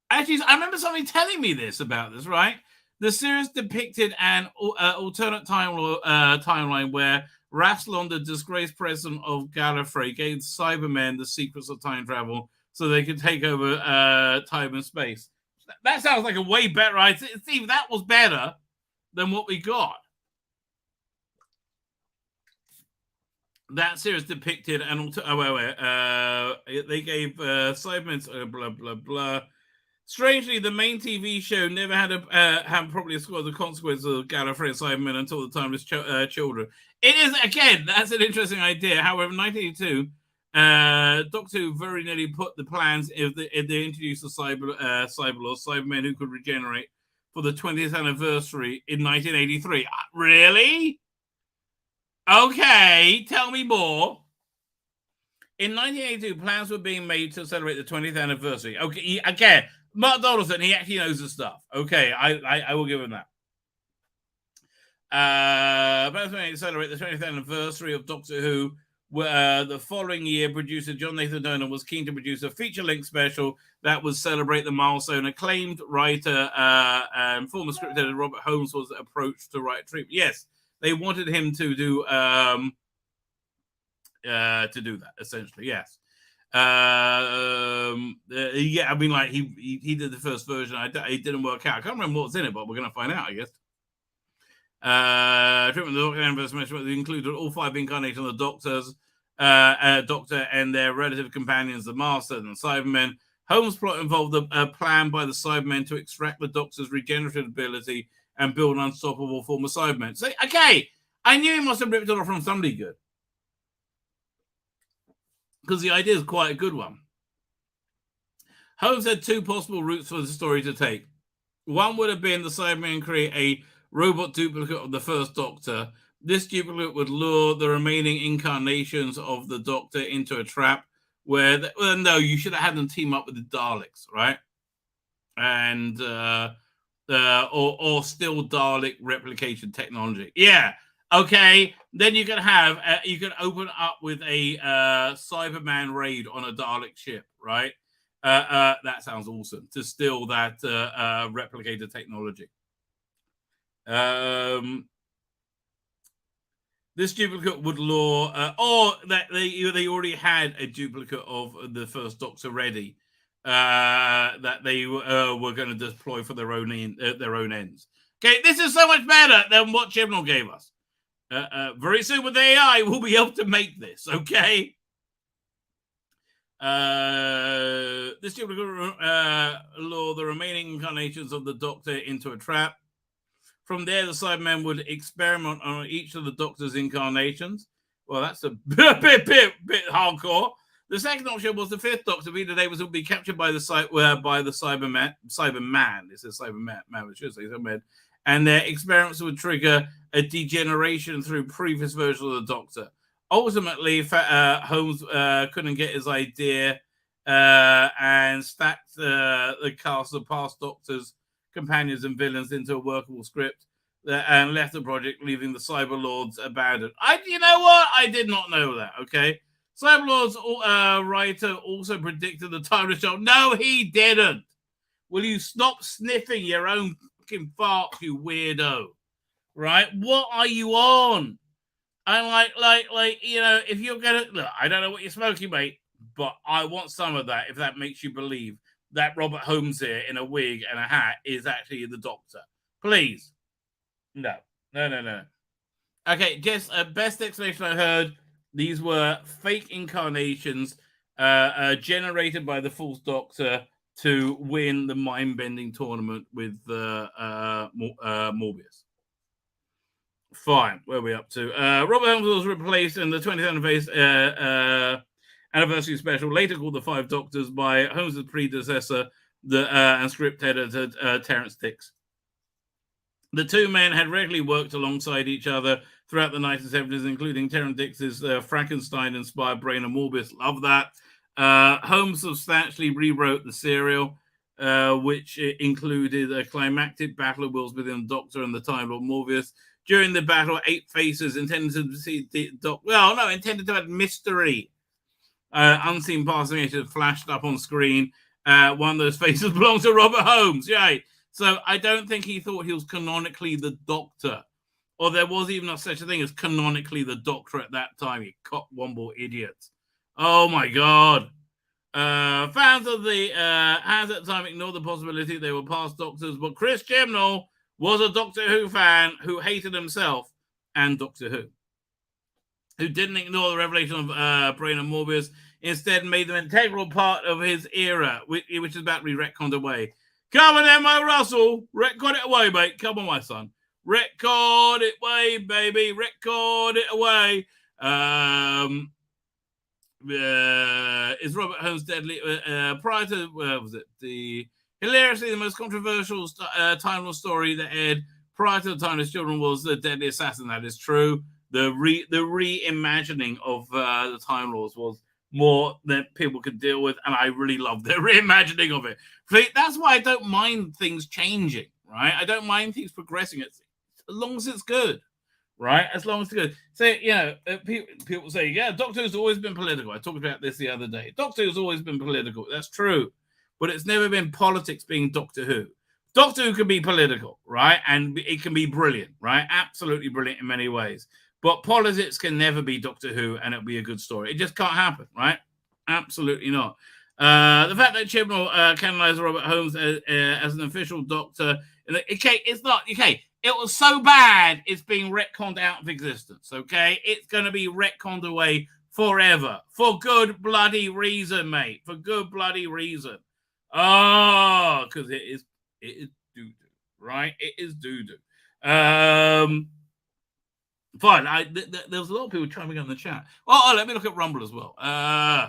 Actually, I remember somebody telling me about this, right? The series depicted an alternate timeline where Rassilon, the disgraced president of Gallifrey, gave Cybermen the secrets of time travel so they could take over time and space. That sounds like a way better idea. See, that was better than what we got. That series depicted an they gave Cybermen blah blah blah. Strangely, the main TV show never had properly explored the consequences of Gallifrey and Cybermen until the Timeless Children. It is, again, that's an interesting idea. However, in 1982, Doctor Who very nearly put the plans if they introduced the Cybermen who could regenerate for the 20th anniversary in 1983. Really? Okay, tell me more. In 1982, plans were being made to celebrate the 20th anniversary. Okay, again, Mark Donaldson, he actually knows the stuff. Okay, I will give him that. Plans were made to celebrate the 20th anniversary of Doctor Who. The following year, producer John Nathan Dolan was keen to produce a feature-length special that would celebrate the milestone. Acclaimed writer and former script editor Robert Holmes was approached to write a treatment. Yes, they wanted him to do to do that, essentially, yes. Yeah, I mean, like, he did the first version. It didn't work out. I can't remember what's in it, but we're going to find out, I guess. Treatment of the Doctor included all 5 incarnations of the Doctor and their relative companions, the Master and the Cybermen. Holmes' plot involved a plan by the Cybermen to extract the Doctor's regenerative ability and build an unstoppable form of Cybermen. So, okay, I knew he must have ripped it off from somebody good, because the idea is quite a good one. Holmes had 2 possible routes for the story to take. One would have been the Cybermen create a robot duplicate of the first Doctor. This duplicate would lure the remaining incarnations of the Doctor into a trap where, no, you should have had them team up with the Daleks, right? And or still Dalek replication technology. Yeah, okay. Then you can have you can open up with a Cyberman raid on a Dalek ship, right? That sounds awesome, to steal that replicator technology. This duplicate would lure, or that they already had a duplicate of the first Doctor ready, that they were going to deploy for their own ends. Okay, this is so much better than what Chibnall gave us. Very soon with AI, we'll be able to make this. Okay. This duplicate lure the remaining incarnations of the Doctor into a trap. From there, the Cybermen would experiment on each of the Doctor's incarnations. Well, that's a bit hardcore. The second option was the 5th Doctor, Peter Davis, would be captured by the Cyberman. This is Cyberman, which should say Cyberman. And their experiments would trigger a degeneration through previous versions of the Doctor. Ultimately, Holmes couldn't get his idea and stacked the cast of past Doctors, companions and villains into a workable script and left the project, leaving the Cyberlords abandoned. You know what? I did not know that, okay? Cyberlords writer also predicted the time show. No, he didn't. Will you stop sniffing your own fucking farts, you weirdo? Right? What are you on? And like, you know, if you're gonna look, I don't know what you're smoking, mate, but I want some of that if that makes you believe that Robert Holmes here in a wig and a hat is actually the Doctor. Please. No. Okay, just best explanation I heard. These were fake incarnations generated by the false Doctor to win the mind-bending tournament with Morbius. Fine. Where are we up to? Robert Holmes was replaced in the 20th anniversary special, later called The 5 Doctors, by Holmes' predecessor, and script editor Terence Dix. The 2 men had regularly worked alongside each other throughout the 1970s, including Terence Dix's Frankenstein-inspired Brain and Morbius. Love that. Holmes substantially rewrote the serial, which included a climactic battle of wills between the Doctor and the Time Lord Morbius. During the battle, 8 faces intended to add mystery. Unseen passing agent flashed up on screen. One of those faces belongs to Robert Holmes. Right. So I don't think he thought he was canonically the Doctor, or there was even such a thing as canonically the Doctor at that time. You cock-womble idiots. Oh my God. Fans of the hands at the time ignored the possibility they were past Doctors, but Chris Chibnall was a Doctor Who fan who hated himself and Doctor who didn't ignore the revelation of Brain and Morbius, instead made them an integral part of his era, which is about to be retconned away. Come on, Emma Russell, retcon it away, mate. Come on, my son. Retcon it away, baby. Retcon it away. Is Robert Holmes deadly? Prior to, was it the hilariously the most controversial Time Lord story that aired prior to the Timeless Children was The Deadly Assassin. That is true. The reimagining of the Time Lords was more than people could deal with, and I really love the reimagining of it. That's why I don't mind things changing, right? I don't mind things progressing, as long as it's good, right? As long as it's good. So, you know, people say, yeah, Doctor Who's always been political. I talked about this the other day. Doctor Who's always been political. That's true. But it's never been politics being Doctor Who. Doctor Who can be political, right? And it can be brilliant, right? Absolutely brilliant in many ways. But politics can never be Doctor Who, and it'll be a good story. It just can't happen, right? Absolutely not. The fact that Chibnall canonized Robert Holmes as an official Doctor, okay, it's not okay. It was so bad, it's being retconned out of existence. Okay, it's going to be retconned away forever for good bloody reason, mate. For good bloody reason. Oh, because it is doo doo, right? It is doo doo. Fine. There was a lot of people chiming in the chat. Oh, let me look at Rumble as well. Oh,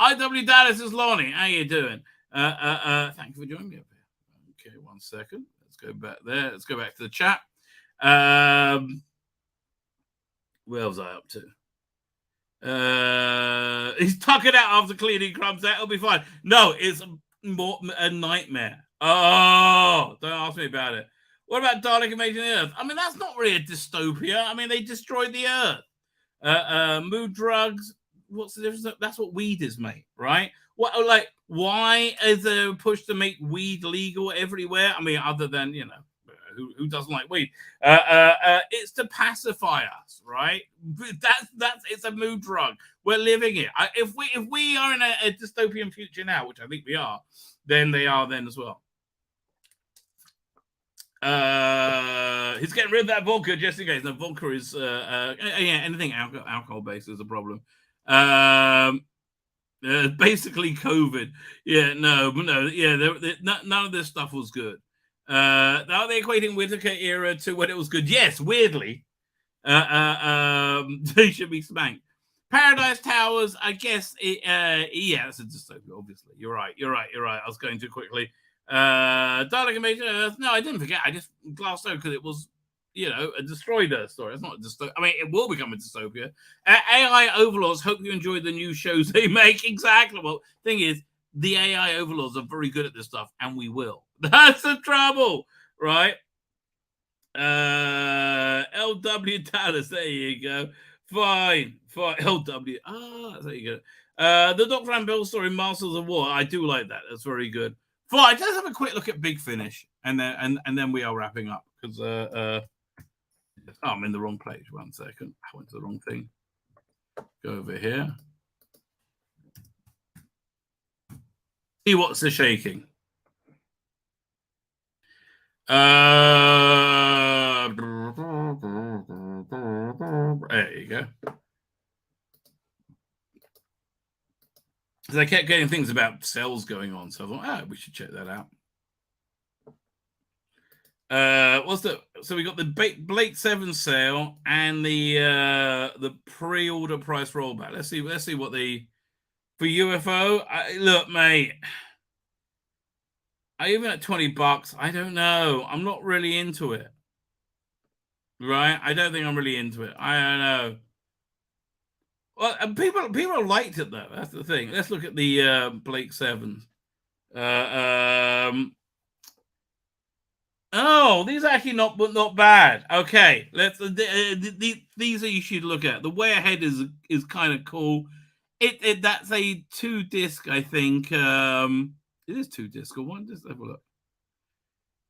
IW Dallas is Lonnie. How you doing? Thank you for joining me up here. Okay, 1 second. Let's go back there. Let's go back to the chat. Where was I up to? He's tucking out after cleaning crumbs out. It'll be fine. No, it's more a nightmare. Oh, don't ask me about it. What about Dalek invading the Earth? I mean, that's not really a dystopia. I mean, they destroyed the Earth. Mood drugs. What's the difference? That's what weed is, mate. Right? What? Like, why is there a push to make weed legal everywhere? I mean, other than who doesn't like weed? It's to pacify us, right? That's it's a mood drug. We're living it. If we are in a dystopian future now, which I think we are, then they are then as well. He's getting rid of that vodka just in case. The vodka is anything alcohol based is a problem. Basically COVID. Yeah, no, none of this stuff was good. Are they equating Whittaker era to when it was good? Yes, weirdly. They should be spanked. Paradise Towers, I guess. Yeah, that's a dystopia. Obviously, you're right. I was going too quickly. Dalek Invasion Earth. No, I didn't forget. I just glanced over because it was, a destroyed Earth story. It's not a dystopia. I mean, it will become a dystopia. AI Overlords. Hope you enjoy the new shows they make. Exactly. Well, thing is, the AI Overlords are very good at this stuff, and we will. That's the trouble, right? LW Dallas. There you go. Fine. LW. There you go. The Dr. and Bill story, Masters of War. I do like that. That's very good. Fine. Let's have a quick look at Big Finish, and then we are wrapping up because I'm in the wrong page. 1 second. I went to the wrong thing. Go over here. See what's the shaking. There you go. Because I kept getting things about sales going on, so I thought, we should check that out. So we got the Blake 7 sale and the pre-order price rollback. Let's see what they for UFO. Look, mate. Even at $20, I don't know. I'm not really into it. Right? I don't think I'm really into it. I don't know. Well, people liked it though. That's the thing. Let's look at the Blake 7s. Oh, these are actually not bad. Okay, let's. These are you should look at. The way ahead is kind of cool. That's a 2-disc, I think. It is 2-disc or 1 disc. Have a look.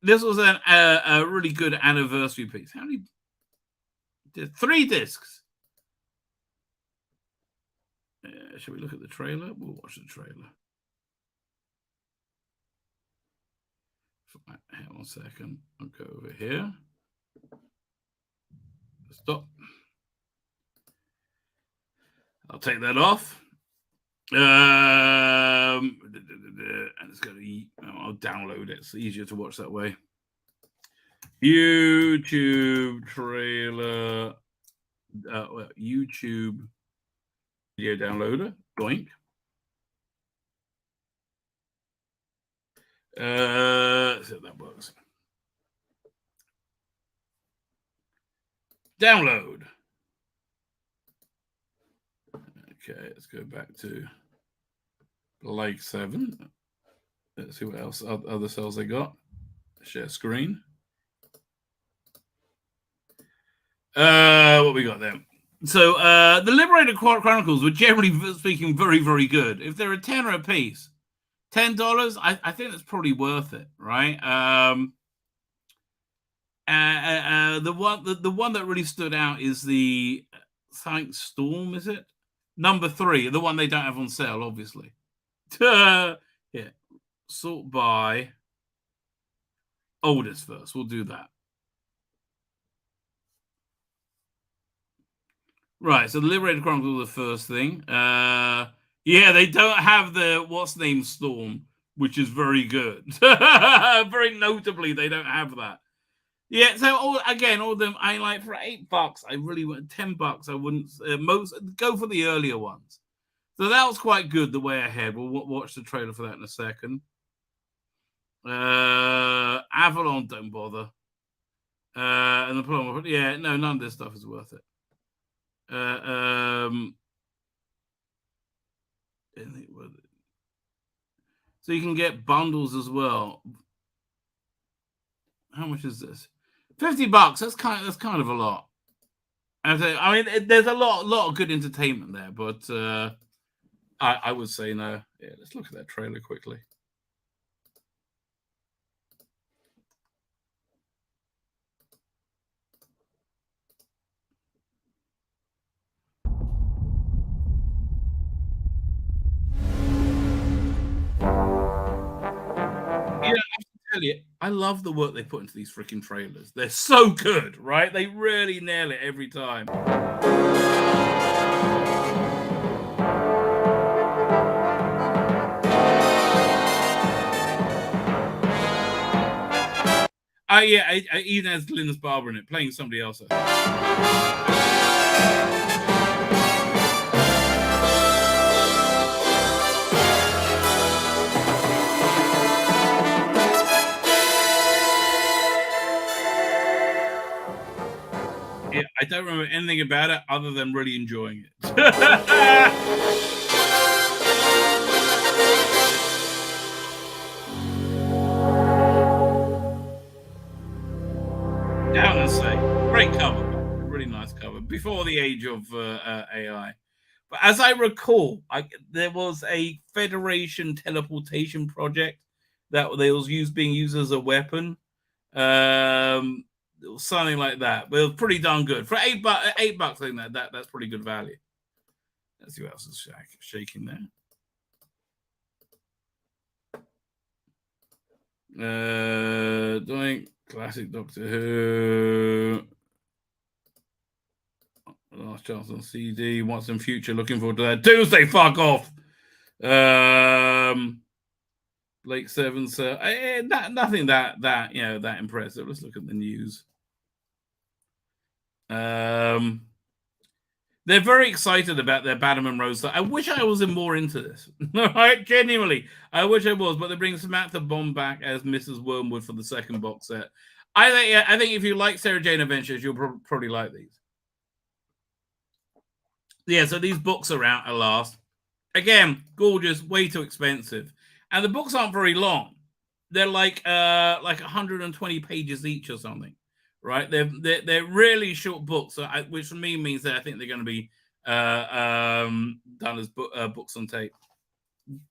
This was a really good anniversary piece. How many? 3 discs. Should we look at the trailer? We'll watch the trailer. Hang on a second. I'll go over here. Stop. I'll take that off. And it's going to. I'll download it. It's easier to watch that way. YouTube trailer. YouTube video downloader. Boink. So that works. Download. Okay, let's go back to Blake 7. Let's see what else other cells they got. Share screen. What we got there? So the Liberated Chronicles were generally speaking very, very good. If they're a $10 a piece, $10, I think that's probably worth it, right? The one that really stood out is the Thanks Storm, is it? Number 3, the one they don't have on sale, obviously. Yeah. Sort by oldest first. We'll do that. Right, so the Liberated Chronicles is the first thing. Yeah, they don't have the what's name Storm, which is very good. Very notably, they don't have that. Yeah, so all of them, I like for $8. I really want $10. I wouldn't most go for the earlier ones. So that was quite good. The way ahead. We'll watch the trailer for that in a second. Avalon, don't bother. And the problem, yeah, no, none of this stuff is worth it. So you can get bundles as well. How much is this? $50. That's kind of a lot. I mean, there's a lot of good entertainment there, but I would say no. Yeah, let's look at that trailer quickly. Yeah, I have to tell you, I love the work they put into these freaking trailers. They're so good, right? They really nail it every time. Yeah, even as Linus Barber in it, playing somebody else. Yeah, I don't remember anything about it other than really enjoying it. Down and say, great cover, really nice cover. Before the age of AI, but as I recall, there was a Federation teleportation project that they was being used as a weapon. Something like that, but it was pretty darn good for $8. $8, I think that's pretty good value. Let's see what else is shaking there. Doing classic Doctor Who. Last chance on CD. What's in future? Looking forward to that. Doomsday. Fuck off. Blake Seven. So nothing that that impressive. Let's look at the news. They're very excited about their Bannerman Rose. I wish I was more into this. Right? Genuinely, I wish I was. But they bring Samantha Bond back as Mrs. Wormwood for the second box set. I think if you like Sarah Jane Adventures, you'll probably like these. Yeah, so these books are out at last. Again, gorgeous, way too expensive, and the books aren't very long. They're like 120 pages each or something, right? They're really short books, which for me means that I think they're going to be done as books on tape,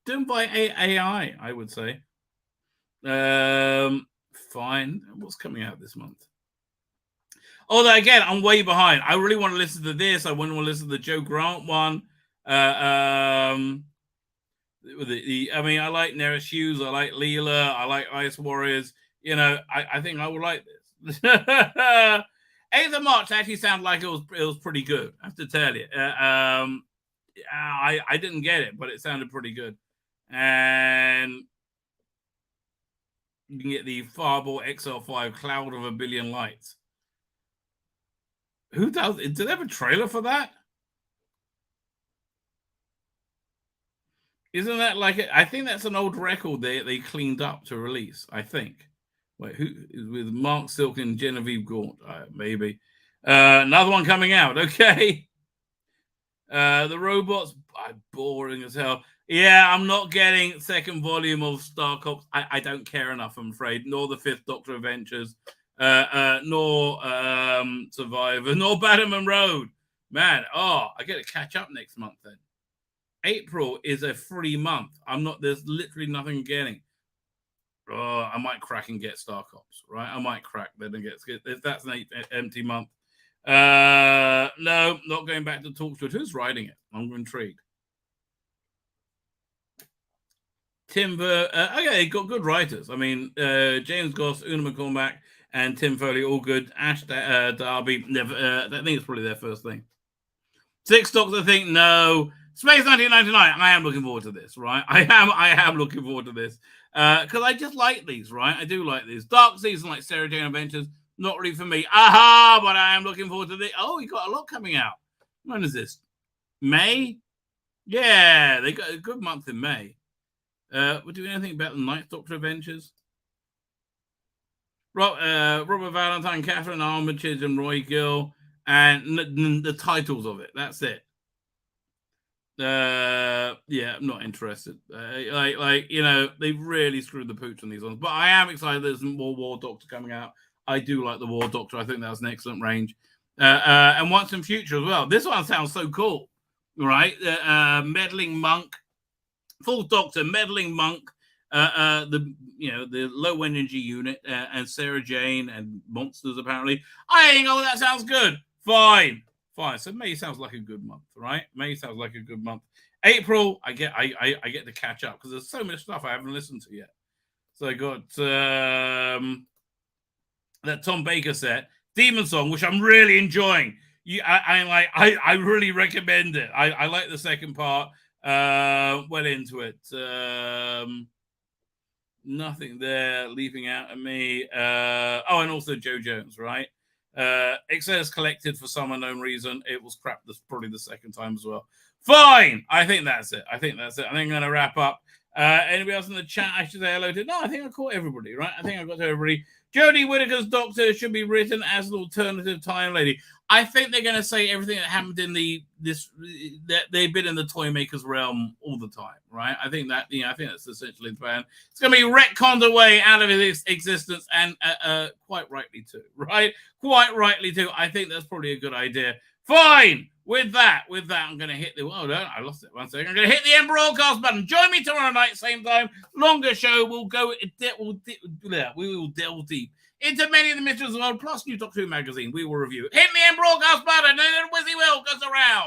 done by AI, I would say. Fine. What's coming out this month? Although again, I'm way behind. I really want to listen to this. I want to listen to the Joe Grant one. I mean, I like Neris Hughes. I like Leela. I like Ice Warriors. I think I would like this. 8th of March actually sounded like it was pretty good. I have to tell you. I didn't get it, but it sounded pretty good. And you can get the Fireball XL5 Cloud of a Billion Lights. Who does it? Do they have a trailer for that? Isn't that like I think that's an old record they cleaned up to release, I think. Wait, who is with Mark Silk and Genevieve Gaunt? Maybe. Another one coming out. Okay. The robots are boring as hell. Yeah, I'm not getting second volume of Star Cops. I don't care enough, I'm afraid. Nor the 5th Doctor Adventures. Nor Survivor, nor Bannerman Road. Man, I get to catch up next month then. April is a free month. There's literally nothing getting. Oh, I might crack and get Star Cops, right? I might crack then and get if that's an empty month. No, not going back to Talkstreet. Who's writing it? I'm intrigued. Tim, okay, got good writers. I mean, James Goss, Una McCormack, and Tim Foley, all good. Ash Darby, never. I think it's probably their first thing. Six Stocks, I think, no. Space 1999, I am looking forward to this, right? I am looking forward to this. Because I just like these, right? I do like these. Dark Season, like Sarah Jane Adventures, not really for me. Aha! But I am looking forward to this. Oh, you got a lot coming out. When is this? May? Yeah, they got a good month in May. We're doing anything about the Ninth Doctor Adventures? Robert Valentine, Catherine Armitage, and Roy Gill, and the titles of it. That's it. Yeah, I'm not interested. They've really screwed the pooch on these ones. But I am excited there's more War Doctor coming out. I do like the War Doctor. I think that's an excellent range. And Once in Future as well. This one sounds so cool, right? Meddling Monk, Full Doctor, Meddling Monk, the low energy unit, and Sarah Jane and monsters apparently. That sounds good. Fine. So May sounds like a good month, right? May sounds like a good month. April, I get to catch up because there's so much stuff I haven't listened to yet. So I got that Tom Baker set, Demon Song, which I'm really enjoying. I really recommend it. I like the second part. Well into it. Nothing there leaping out at me. And also Joe Jones, right? Excess collected for some unknown reason. It was crap. That's probably the second time as well. Fine. I think that's it. I think I'm going to wrap up. Anybody else in the chat I should say hello to? No, I think I caught everybody, right? I think I got to everybody. Jodie Whittaker's Doctor should be written as an alternative time lady. I think they're going to say everything that happened in that they've been in the toy maker's realm all the time, right? I think that's essentially the plan. It's going to be retconned away out of its existence, and quite rightly too, right? Quite rightly too. I think that's probably a good idea. Fine. With that, I'm going to hit the... Oh, no, I lost it. 1 second. I'm going to hit the End Broadcast button. Join me tomorrow night, same time. Longer show. We will delve deep into many of the mysteries of the world, plus new Doctor Who magazine. We will review. Hit the End Broadcast button, and then Wizzy Will goes around.